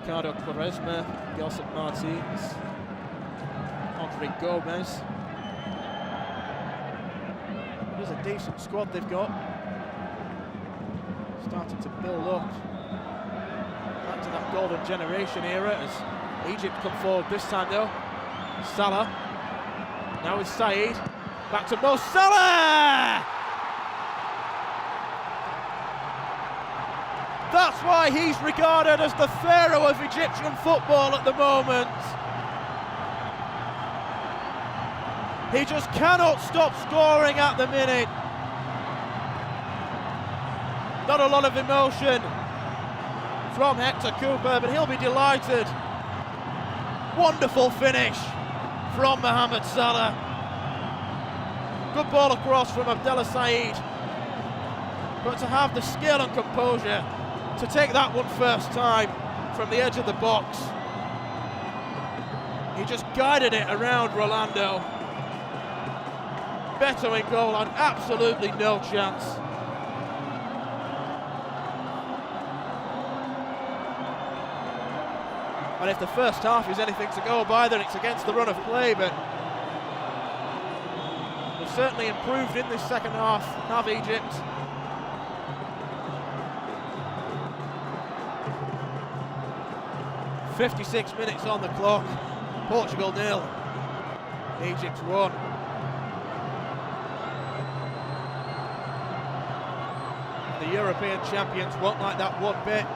S1: Ricardo Quaresma, Josep Martins, Andre Gomez. It is a decent squad they've got. Starting to build up back to that golden generation era as Egypt come forward this time though. Salah, now with Said, back to Mo Salah! That's why he's regarded as the pharaoh of Egyptian football at the moment. He just cannot stop scoring at the minute. Not a lot of emotion from Hector Cooper, but he'll be delighted. Wonderful finish from Mohamed Salah. Good ball across from Abdallah Said. But to have the skill and composure to take that one first time from the edge of the box. He just guided it around Rolando. Beto in goal had absolutely no chance. And if the first half is anything to go by, then it's against the run of play, but they've certainly improved in this second half, have Egypt. .56 minutes on the clock, Portugal 0, Egypt 1. The European champions won't like that one bit.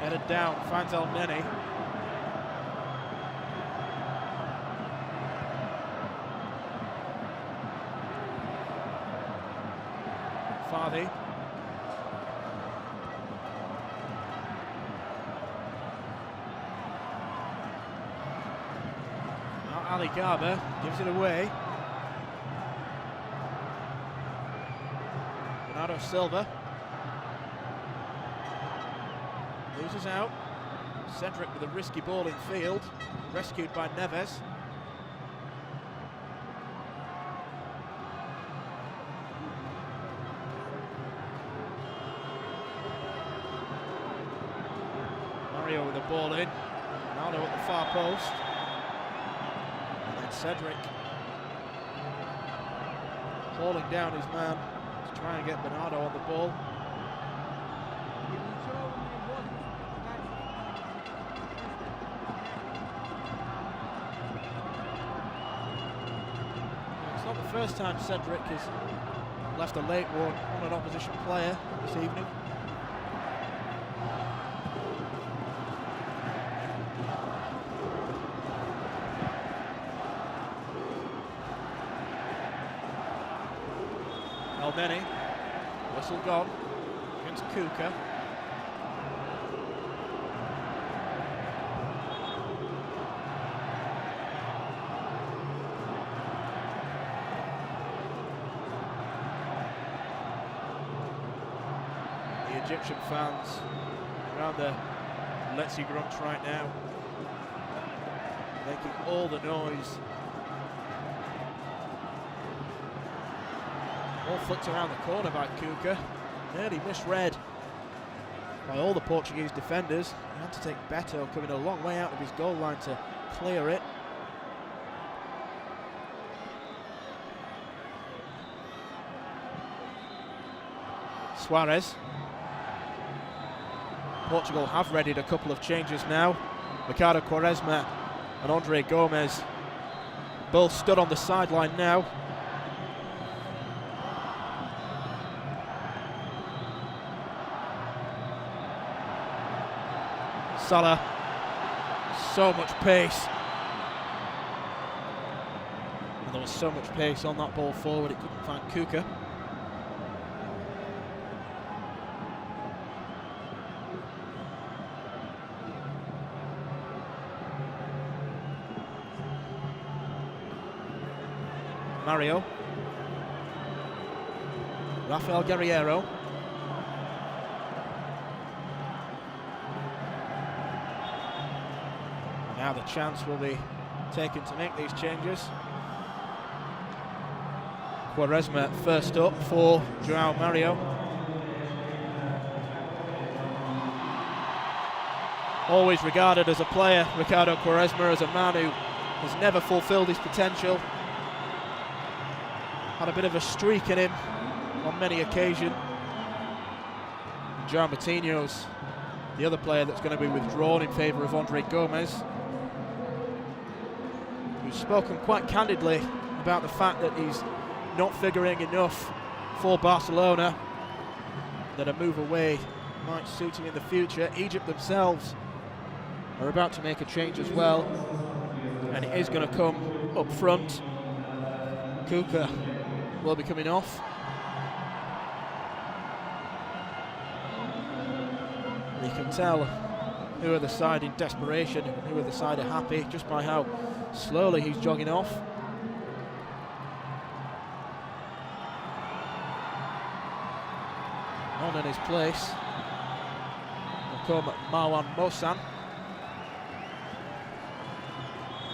S1: Headed down, finds El Neni. Fardi. Now Ali Garba gives it away. Bernardo Silva. Loses out. Cedric with a risky ball in field, rescued by Neves. Mario with the ball in. Ronaldo at the far post. And then Cedric hauling down his man to try and get Bernardo on the ball. First time Cedric has left a late one on an opposition player this evening. El Neni, whistle gone against Kuka. Egyptian fans around the Letzi Grunts right now, making all the noise. Ball flicked around the corner by Cuca. Nearly misread by all the Portuguese defenders. He had to take Beto, coming a long way out of his goal line to clear it. Suarez. Portugal have readied a couple of changes now. Ricardo Quaresma and Andre Gomez both stood on the sideline now. Salah, so much pace. And there was so much pace on that ball forward, it couldn't find Cuca. Mario. Rafael Guerreiro. Now the chance will be taken to make these changes. Quaresma first up for João Mario. Always regarded as a player, Ricardo Quaresma, as a man who has never fulfilled his potential. Had a bit of a streak in him on many occasions. João Martinho's the other player that's going to be withdrawn in favour of Andre Gomez, who's spoken quite candidly about the fact that he's not figuring enough for Barcelona, that a move away might suit him in the future. Egypt themselves are about to make a change as well, and it is going to come up front. Cuca will be coming off. You can tell who are the side in desperation and who are the side are happy just by how slowly he's jogging off. On in his place will come Marwan Mosan,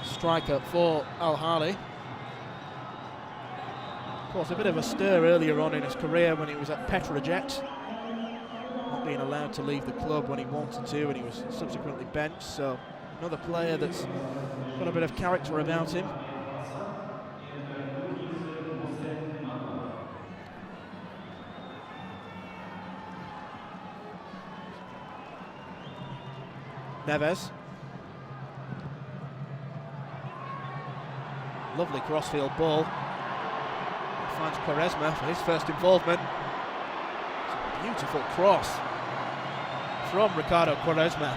S1: striker for Al Ahly. Of course, a bit of a stir earlier on in his career when he was at Petrojet, not being allowed to leave the club when he wanted to, and he was subsequently benched. So another player that's got a bit of character about him. Neves. Lovely crossfield ball. Finds Quaresma for his first involvement. It's a beautiful cross from Ricardo Quaresma,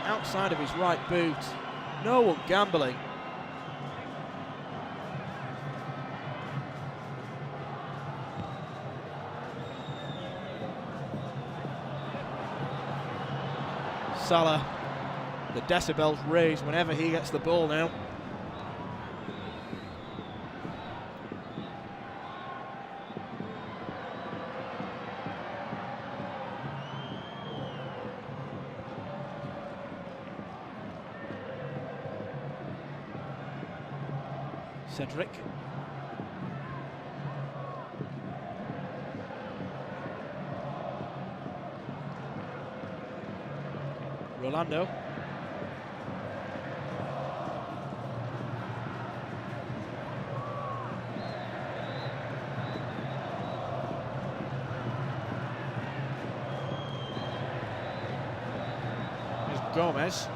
S1: outside of his right boot. No one gambling. Salah, the decibels raise whenever he gets the ball now. Cedric. Rolando. Here's Gomez.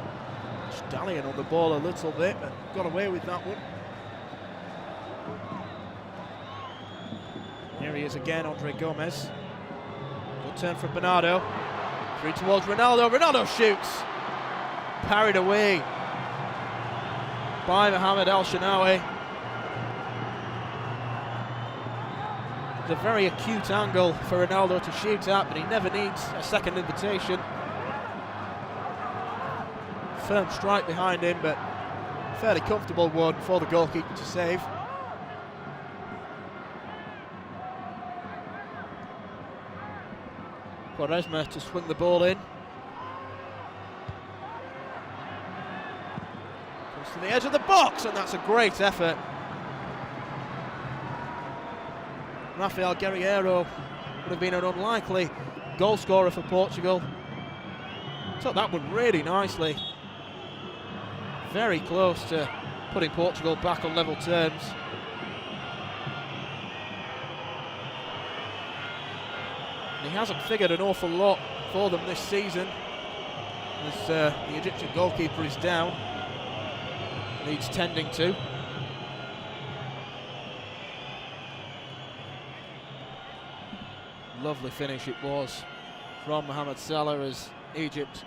S1: Stallion on the ball a little bit, but got away with that one. Here he is again, Andre Gomez. Good turn from Bernardo. Three towards Ronaldo. Ronaldo shoots. Parried away by Mohamed El Shenawi. It's a very acute angle for Ronaldo to shoot at, but he never needs a second invitation. Firm strike behind him, but fairly comfortable one for the goalkeeper to save. Quaresma to swing the ball in. Comes to the edge of the box, and that's a great effort. Rafael Guerreiro would have been an unlikely goal scorer for Portugal. Took that one really nicely. Very close to putting Portugal back on level terms. And he hasn't figured an awful lot for them this season, as the Egyptian goalkeeper is down. Needs tending to. Lovely finish it was from Mohamed Salah as Egypt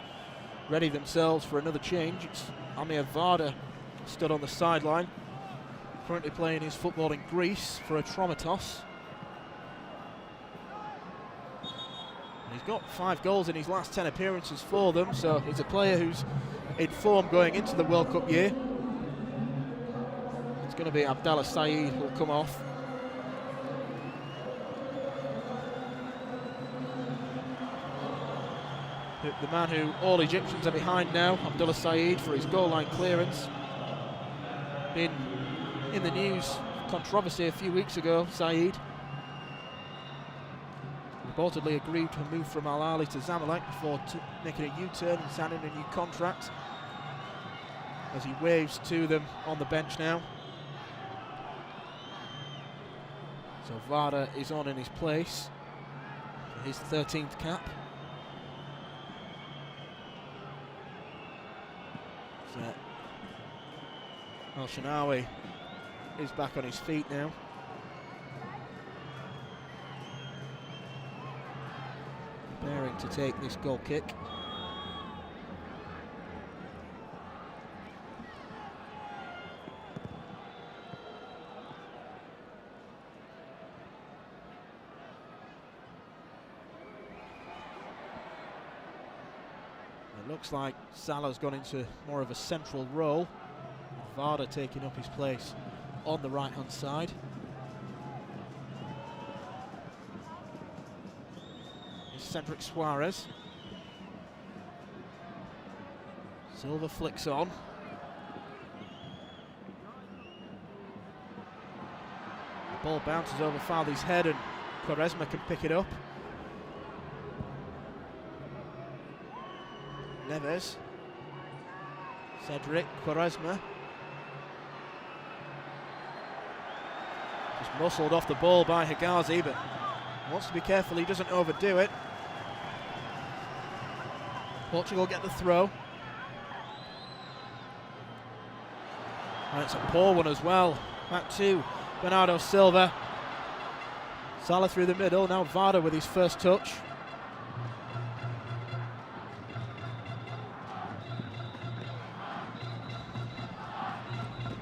S1: ready themselves for another change. It's Amir Varda stood on the sideline, currently playing his football in Greece for Atromitos. He's got 5 goals in his last 10 appearances for them, so he's a player who's in form going into the World Cup year. It's going to be Abdallah Saeed who'll come off. The man who all Egyptians are behind now, Abdullah Saeed, for his goal line clearance. Been in the news, controversy a few weeks ago, Saeed. Reportedly agreed to move from Al Ahly to Zamalek before making a U-turn and signing a new contract, as he waves to them on the bench now. So Varda is on in his place for his 13th cap. Al Shanawi is back on his feet now. Preparing to take this goal kick. It looks like Salah's gone into more of a central role. Varda taking up his place on the right-hand side. It's Cedric Suarez. Silva flicks on. The ball bounces over Farley's head and Quaresma can pick it up. Neves. Cedric, Quaresma. Just muscled off the ball by Higazi, but wants to be careful he doesn't overdo it. Portugal get the throw. And it's a poor one as well. Back to Bernardo Silva. Salah through the middle, now Varda with his first touch.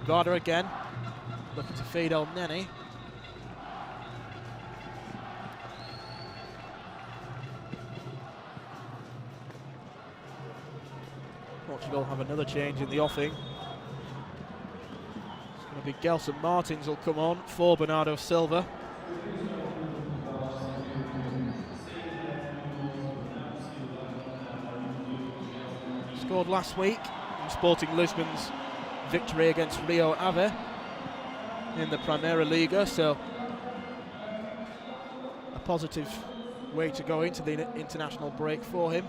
S1: Varda again, looking to feed El Neni. Portugal have another change in the offing. It's going to be Gelson Martins will come on for Bernardo Silva. Scored last week in Sporting Lisbon's victory against Rio Ave in the Primeira Liga, so a positive way to go into the international break for him.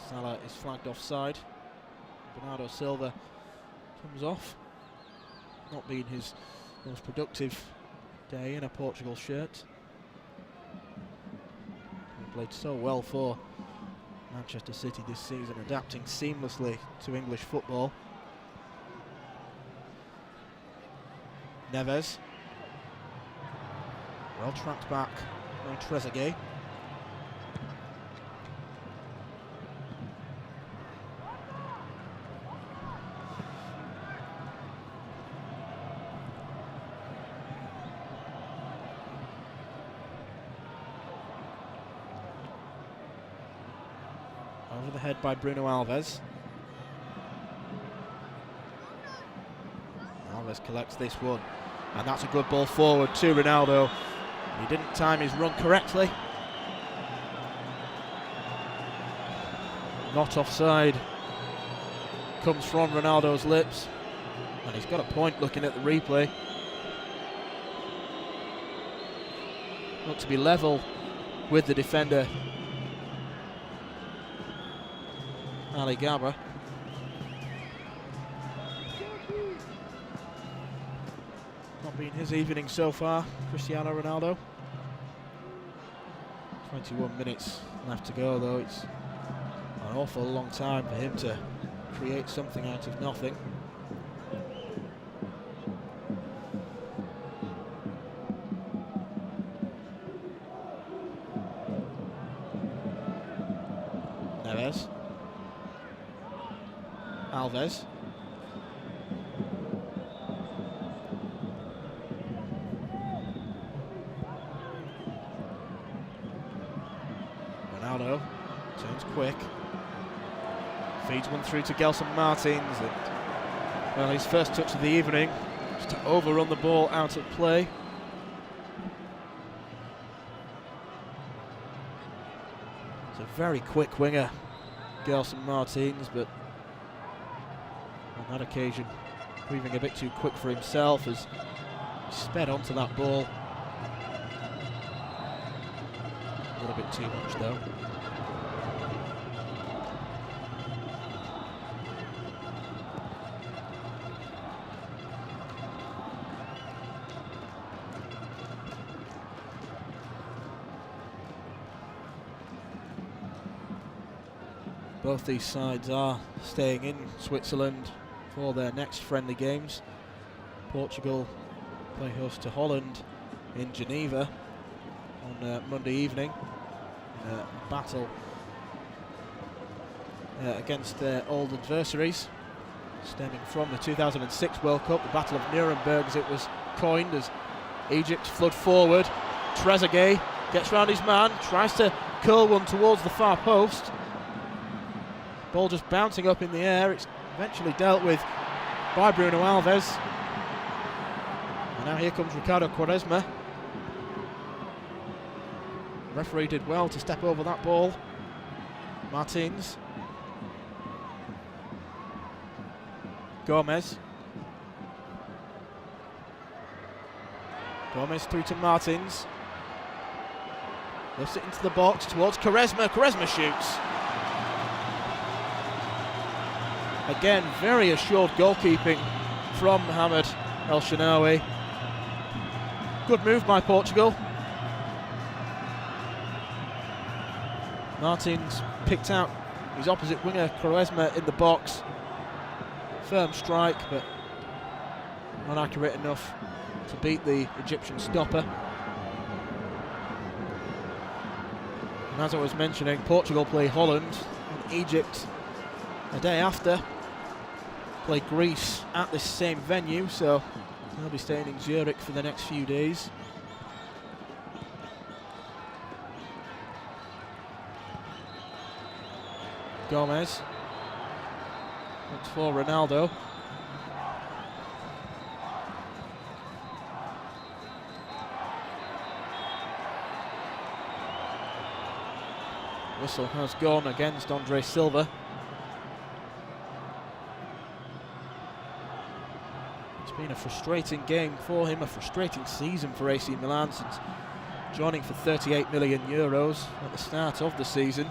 S1: Salah is flagged offside. Bernardo Silva comes off. Not been his most productive day in a Portugal shirt. He played so well for Manchester City this season, adapting seamlessly to English football. Neves. Well tracked back by Trezeguet. Over the head by Bruno Alves. Alves collects this one, and that's a good ball forward to Ronaldo. He didn't time his run correctly. Not offside comes from Ronaldo's lips, and he's got a point looking at the replay. looked to be level with the defender, Ali Gabra. Not been his evening so far, Cristiano Ronaldo. 21 minutes left to go though. It's an awful long time for him to create something out of nothing. Neves. Alves. Ronaldo turns quick. Feeds one through to Gelson Martins. And, well, his first touch of the evening, just to overrun the ball out of play. It's a very quick winger, Gelson Martins, but on that occasion proving a bit too quick for himself as he sped onto that ball. A little bit too much though. Both these sides are staying in Switzerland for their next friendly games. Portugal play host to Holland in Geneva on Monday evening. A battle against their old adversaries, stemming from the 2006 World Cup, the Battle of Nuremberg as it was coined, as Egypt flood forward. Trezeguet gets round his man, tries to curl one towards the far post. Ball just bouncing up in the air. It's eventually dealt with by Bruno Alves. And now here comes Ricardo Quaresma. Referee did well to step over that ball. Martins. Gomez. Gomez through to Martins. Lifts it into the box towards Quaresma. Quaresma shoots. Again, very assured goalkeeping from Mohamed El Shenawi. Good move by Portugal. Martins picked out his opposite winger, Quaresma, in the box. Firm strike, but not accurate enough to beat the Egyptian stopper. And as I was mentioning, Portugal play Holland and Egypt a day after. Play Greece at this same venue, so they'll be staying in Zurich for the next few days. Gomez looks for Ronaldo. Whistle has gone against Andre Silva. Been a frustrating game for him, a frustrating season for AC Milan since joining for 38 million euros at the start of the season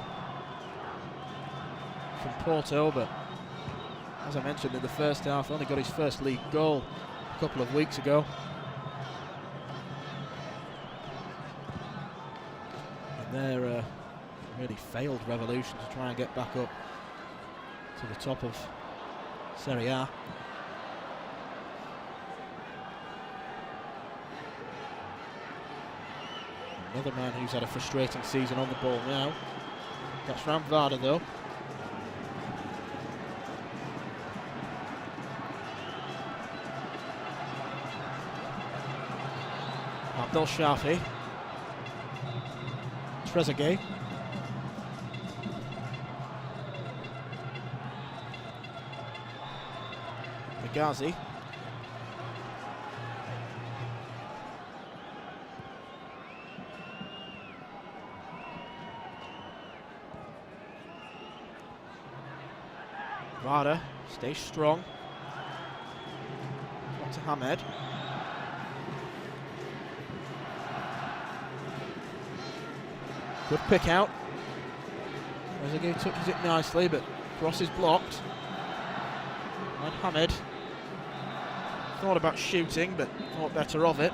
S1: from Porto, but as I mentioned in the first half, only got his first league goal a couple of weeks ago. And their really failed revolution to try and get back up to the top of Serie A. Another man who's had a frustrating season on the ball now. That's Ramvada though. Abdel Shafi. Trezeguet. Magazi. Vada stays strong. On to Hamed. Good pick out. Trezeguet touches it nicely, but cross is blocked. And Hamid thought about shooting, but thought better of it.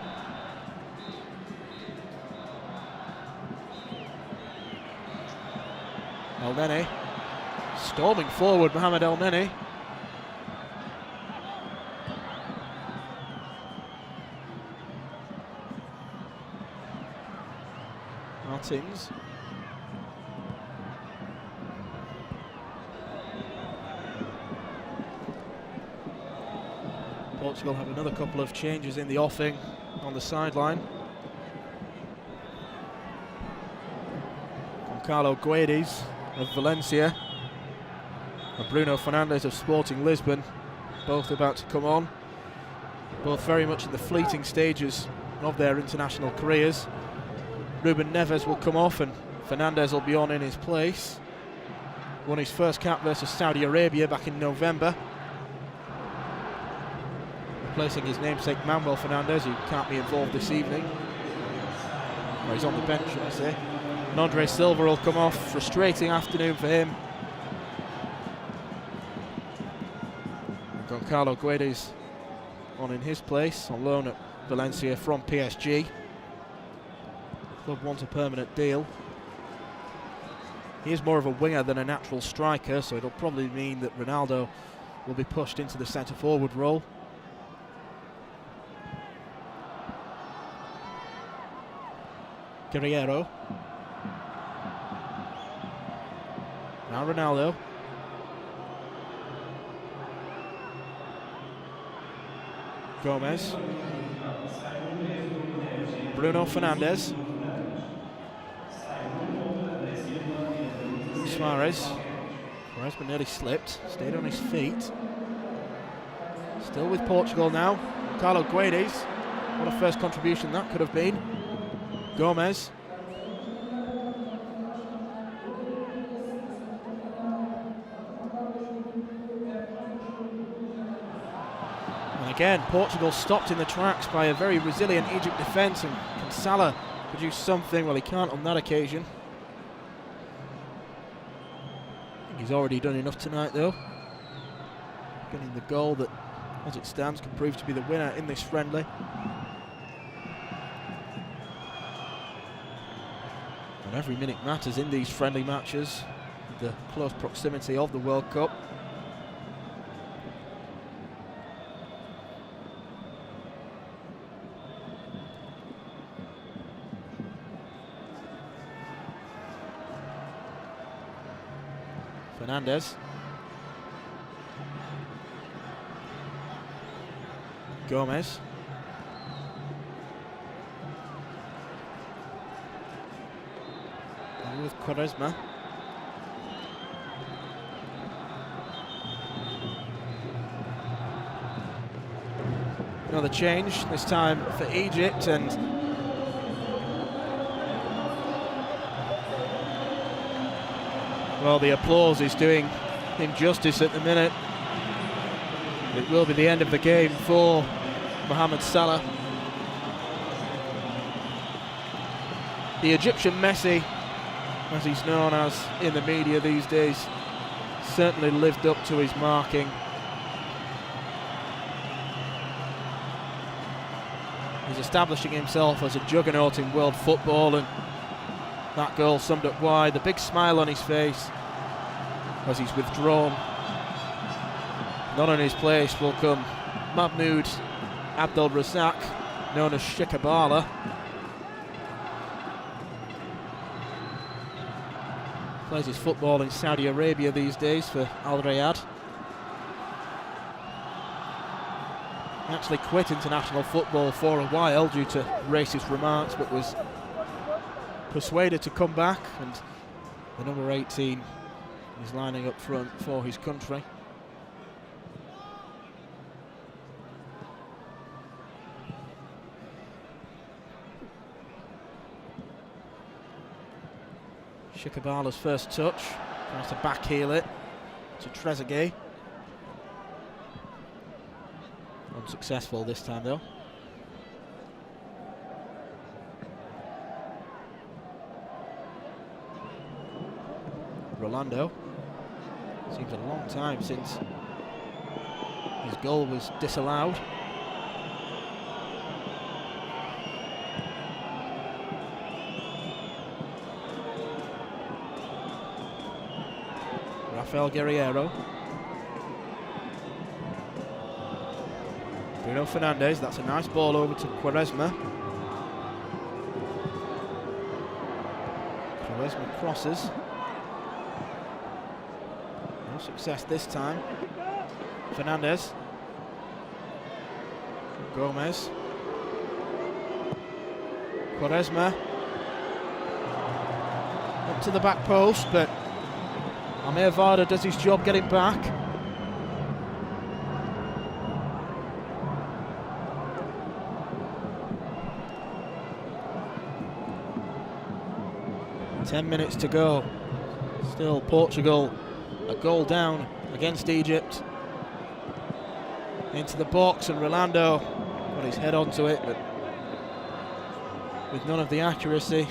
S1: El Neni storming forward, Mohamed El Neni. Martins. Portugal have another couple of changes in the offing on the sideline. Carlo Guedes of Valencia and Bruno Fernandes of Sporting Lisbon, both about to come on. Both very much in the fleeting stages of their international careers. Ruben Neves will come off and Fernandes will be on in his place. Won his first cap versus Saudi Arabia back in November, replacing his namesake Manuel Fernandes, who can't be involved this evening. Well, he's on the bench, should I say. And Andre Silva will come off. Frustrating afternoon for him. Goncalo Guedes on in his place, on loan at Valencia from PSG. The club wants a permanent deal. He is more of a winger than a natural striker, so it'll probably mean that Ronaldo will be pushed into the centre-forward role. Guerreiro. Now Ronaldo. Gomez. Bruno Fernandes. Suarez. Suarez but nearly slipped. Stayed on his feet. Still with Portugal now. Carlo Guedes. What a first contribution that could have been. Gomez. And again, Portugal stopped in the tracks by a very resilient Egypt defence, and can Salah produce something? Well, he can't on that occasion. I think he's already done enough tonight though. Getting the goal that, as it stands, can prove to be the winner in this friendly. And every minute matters in these friendly matches, with the close proximity of the World Cup. Fernandes. Gomez. And with Quaresma. Another change, this time for Egypt, and well, the applause is doing him justice at the minute. It will be the end of the game for Mohamed Salah. The Egyptian Messi, as he's known as in the media these days, certainly lived up to his marking. He's establishing himself as a juggernaut in world football, and that goal summed up why. The big smile on his face as he's withdrawn. Not in his place will come Mahmoud Abdel Razak, known as Shikabala. Plays his football in Saudi Arabia these days for Al Riyadh. He actually quit international football for a while due to racist remarks, but was persuaded to come back, and the number 18 is lining up front for his country. Shikabala's first touch, tries to backheel it to Trezeguet. Unsuccessful this time though. Rolando. Seems a long time since his goal was disallowed. Rafael Guerreiro. Bruno Fernandes, that's a nice ball over to Quaresma. Quaresma crosses. No success this time. Fernandes. Gomez. Quaresma. Up to the back post, but Amir Varda does his job getting back. Ten minutes to go. Still Portugal a goal down against Egypt. Into the box, and Rolando got his head onto it, but with none of the accuracy.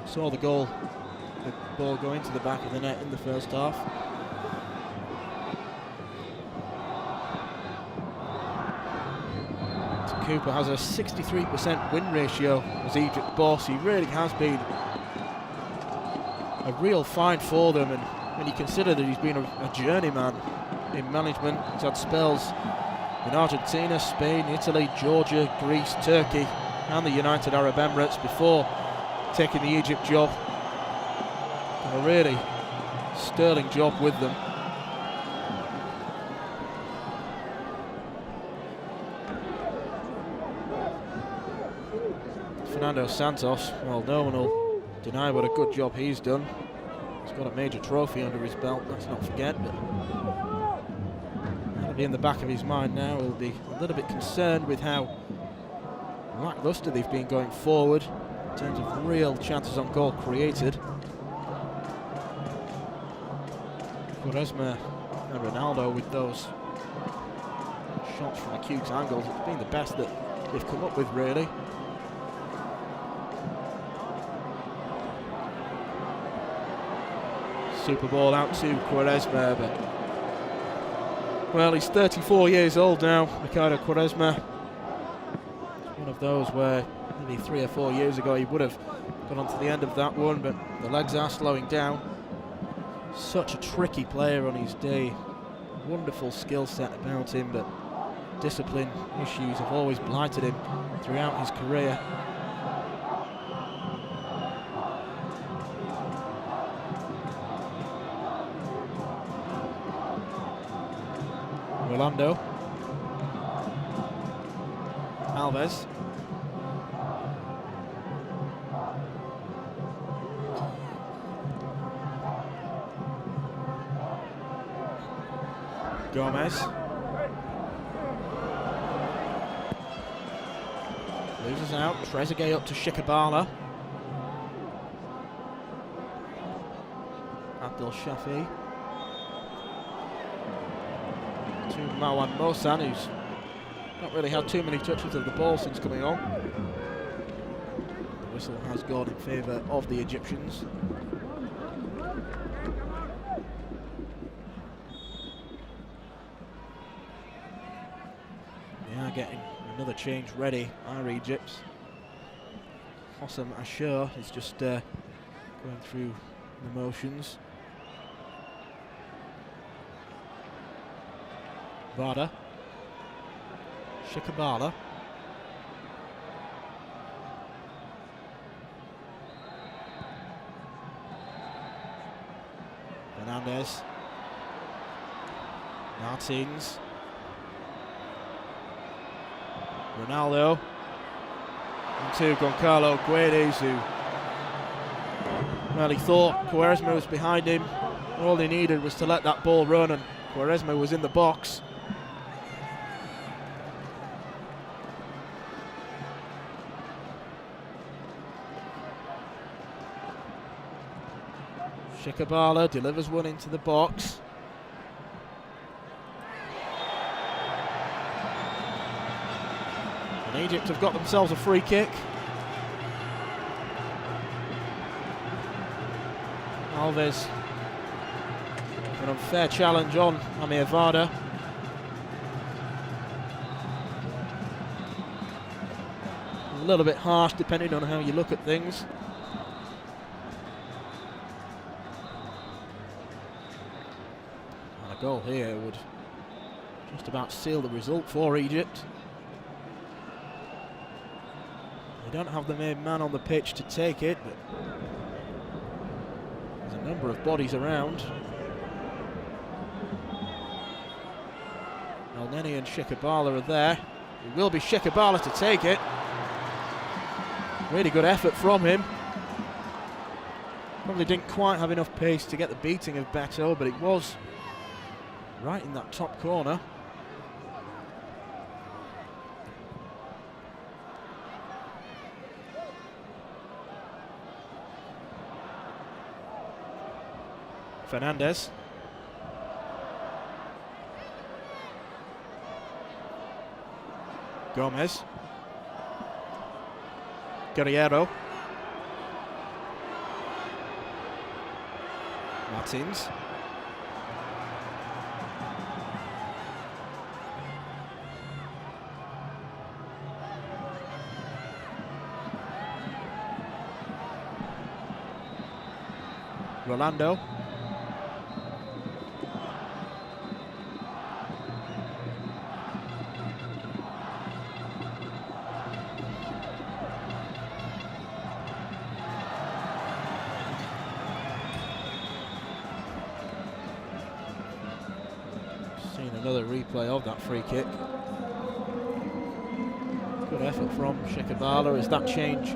S1: Saw the ball go into the back of the net in the first half. Cooper has a 63% win ratio as Egypt boss. He really has been a real find for them, and when you consider that he's been a journeyman in management, he's had spells in Argentina, Spain, Italy, Georgia, Greece, Turkey and the United Arab Emirates before taking the Egypt job. A really sterling job with them. Fernando Santos, well, no one will deny what a good job he's done. He's got a major trophy under his belt, let's not forget, but that'll be in the back of his mind now. He'll be a little bit concerned with how lacklustre they've been going forward in terms of real chances on goal created. Quaresma and Ronaldo with those shots from acute angles. It's been the best that they've come up with, really. Super ball out to Quaresma, but well, he's 34 years old now, Ricardo Quaresma. One of those where maybe 3 or 4 years ago he would have got on to the end of that one, but the legs are slowing down. Such a tricky player on his day. Wonderful skill set about him, but discipline issues have always blighted him throughout his career. Rolando. Alves. Gomez. Loses out. Trezeguet up to Shikabala. Abdel Shafi. To Marwan Mohsen, who's not really had too many touches of the ball since coming on. The whistle has gone in favour of the Egyptians. Getting another change ready are Egypt. Hossam Ashur is just going through the motions. Varda. Shikabala. Fernandes. Martins. Ronaldo into Goncalo Guedes, who, well, he thought Quaresma was behind him. All he needed was to let that ball run, and Quaresma was in the box. Shikabala delivers one into the box. And Egypt have got themselves a free kick.
S2: Alves. An unfair challenge on Amir Varda. A little bit harsh depending on how you look at things. And a goal here would just about seal the result for Egypt. They don't have the main man on the pitch to take it, but there's a number of bodies around. El Neni and Shikabala are there. It will be Shikabala to take it. Really good effort from him. Probably didn't quite have enough pace to get the beating of Beto, but it was right in that top corner. Fernandez. Gomez. Guerriero. Martins. Rolando. Seen another replay of that free kick. Good effort from Shikabala as that change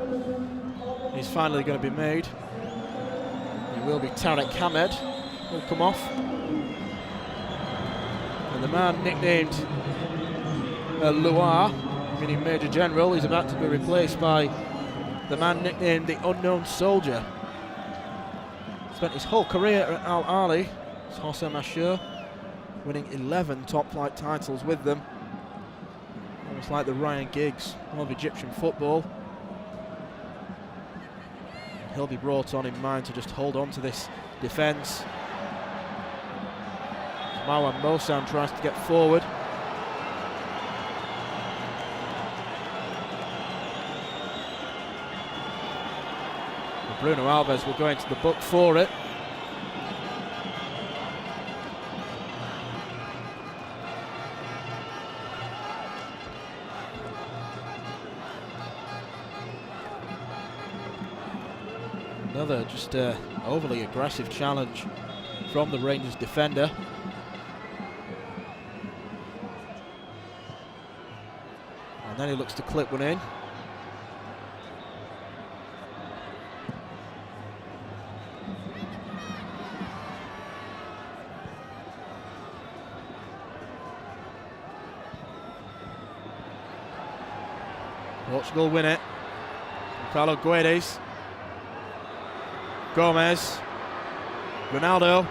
S2: is finally going to be made. It will be Tarek Hamed who will come off. And the man nicknamed Loire, meaning Major General, is about to be replaced by the man nicknamed the Unknown Soldier. Spent his whole career at Al Ahly, it's Jose Machur, winning 11 top-flight titles with them. Almost like the Ryan Giggs of Egyptian football. He'll be brought on in mind to just hold on to this defence. Marwan Mosan tries to get forward. And Bruno Alves will go into the book for it. Another just overly aggressive challenge from the Rangers defender. And then he looks to clip one in. Portugal win it. Carlo Guedes. Gomez, Ronaldo.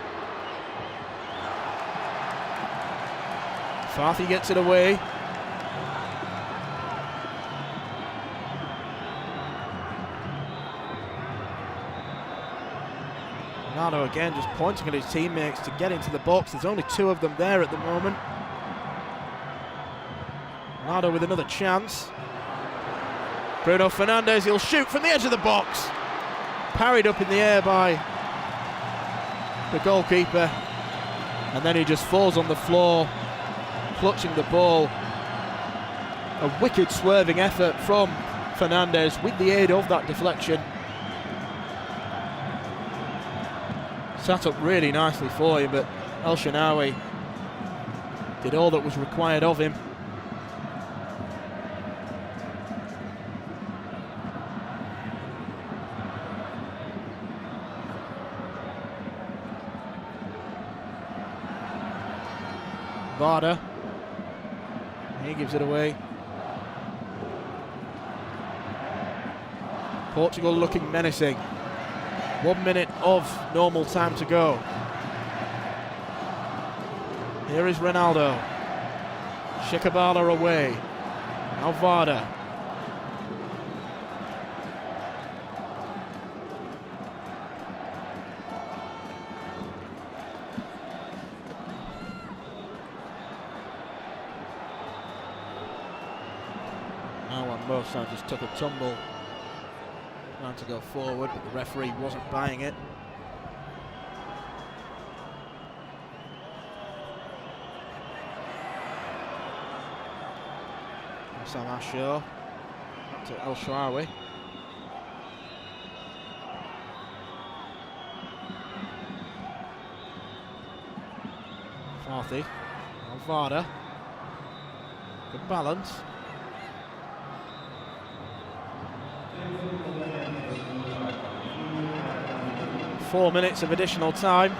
S2: Farthy gets it away. Ronaldo again just pointing at his teammates to get into the box. There's only two of them there at the moment. Ronaldo with another chance. Bruno Fernandes, he'll shoot from the edge of the box. Parried up in the air by the goalkeeper, and then he just falls on the floor, clutching the ball. A wicked swerving effort from Fernandes with the aid of that deflection. Sat up really nicely for him, but El Shenawi did all that was required of him. Varda, he gives it away. Portugal looking menacing. 1 minute of normal time to go. Here is Ronaldo. Shikabala away. Now Varda. Mosan just took a tumble, trying to go forward, but the referee wasn't buying it. Sam Asho to El Shaarawy. Farthy, Alvada, good balance. Four minutes of additional time.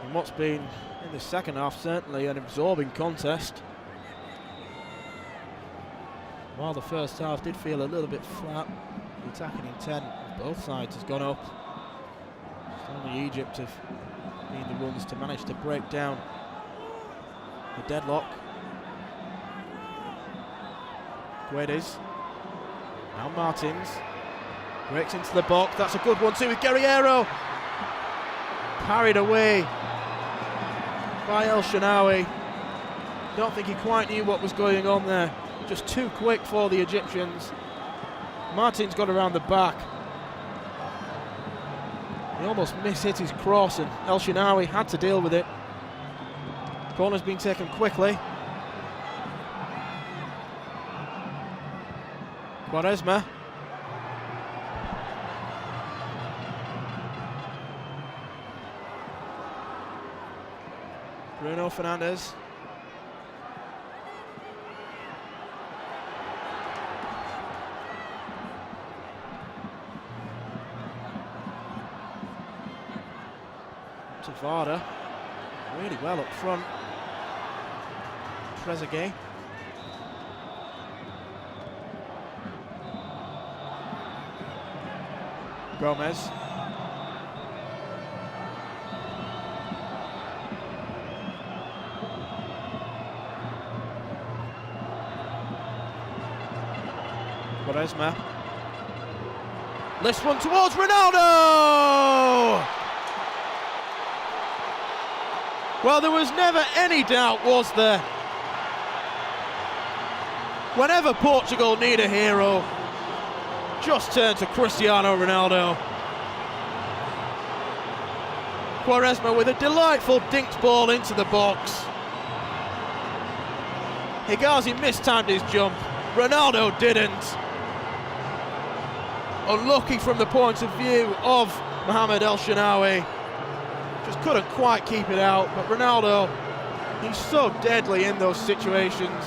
S2: And what's been, in the second half, certainly an absorbing contest. While the first half did feel a little bit flat, the attacking intent of both sides has gone up. Only Egypt have been the ones to manage to break down the deadlock. Guedes, now Martins, breaks into the box, that's a good one too with Guerriero. Parried away by El Shaarawy. Don't think he quite knew what was going on there. Just too quick for the Egyptians. Martins got around the back. He almost mishit his cross and El Shaarawy had to deal with it. Corner's been taken quickly. Quaresma. Bruno Fernandes. Varda, really well up front. Trezeguet. Gomez. Quaresma. Lifts one towards Ronaldo! Well, there was never any doubt, was there? Whenever Portugal need a hero, just turn to Cristiano Ronaldo. Quaresma with a delightful dinked ball into the box. Higazi mistimed his jump, Ronaldo didn't. Unlucky from the point of view of Mohamed El Shaarawy. Just couldn't quite keep it out, but Ronaldo, he's so deadly in those situations.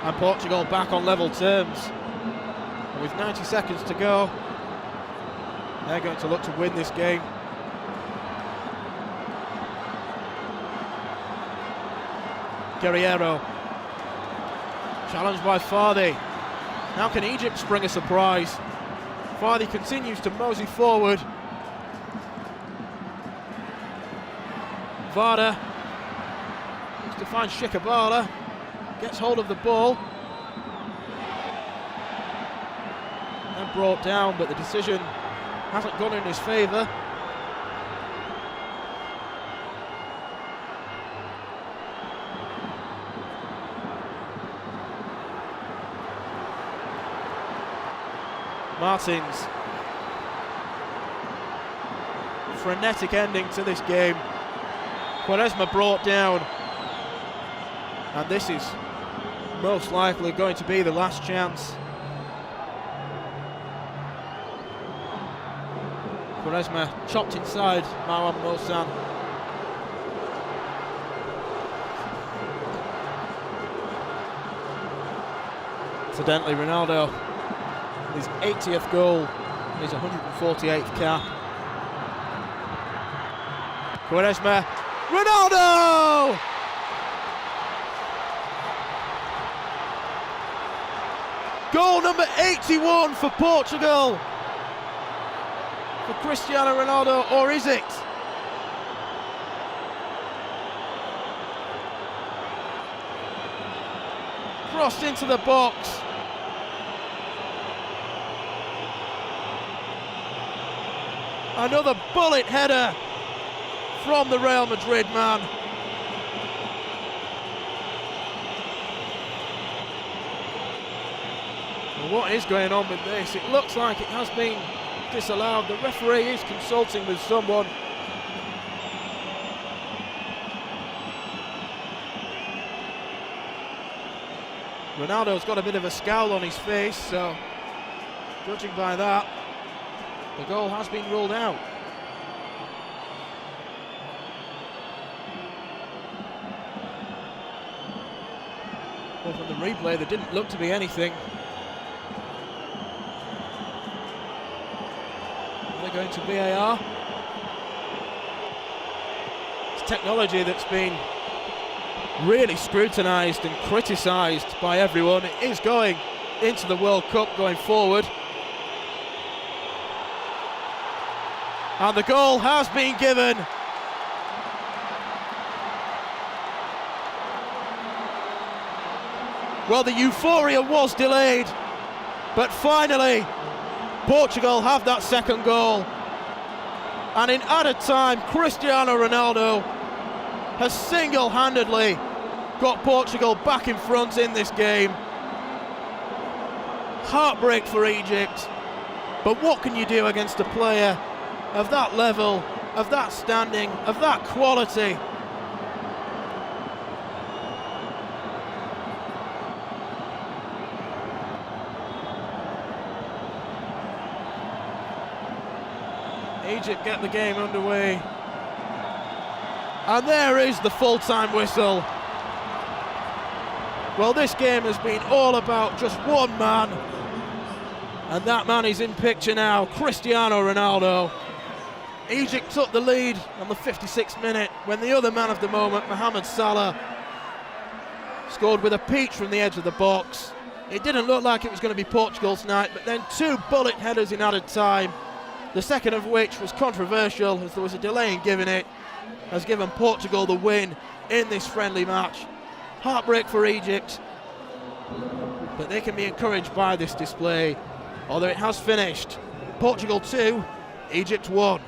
S2: And Portugal back on level terms. And with 90 seconds to go, they're going to look to win this game. Guerriero, challenged by Fardy. Now can Egypt spring a surprise? Fardy continues to mosey forward. Varda looks to find Shikabala, gets hold of the ball. And brought down, but the decision hasn't gone in his favour. Martins. Frenetic ending to this game. Quaresma brought down. And this is most likely going to be the last chance. Quaresma chopped inside Marwan Mosan. Incidentally, Ronaldo, his 80th goal, his 148th cap. Quaresma, Ronaldo! Goal number 81 for Portugal. For Cristiano Ronaldo, or is it? Crossed into the box. Another bullet header from the Real Madrid man. Well, what is going on with this? It looks like it has been disallowed. The referee is consulting with someone. Ronaldo's got a bit of a scowl on his face, so judging by that, the goal has been ruled out. Well, from the replay, there didn't look to be anything. They're going to VAR. It's technology that's been really scrutinised and criticised by everyone. It is going into the World Cup going forward. And the goal has been given. Well, the euphoria was delayed, but finally Portugal have that second goal. And in added time, Cristiano Ronaldo has single-handedly got Portugal back in front in this game. Heartbreak for Egypt, but what can you do against a player of that level, of that standing, of that quality? Egypt get the game underway. And there is the full-time whistle. Well, this game has been all about just one man, and that man is in picture now, Cristiano Ronaldo. Egypt took the lead on the 56th minute when the other man of the moment, Mohamed Salah, scored with a peach from the edge of the box. It didn't look like it was going to be Portugal's night, but then two bullet headers in added time, the second of which was controversial as there was a delay in giving it, has given Portugal the win in this friendly match. Heartbreak for Egypt, but they can be encouraged by this display, although it has finished. Portugal 2, Egypt 1.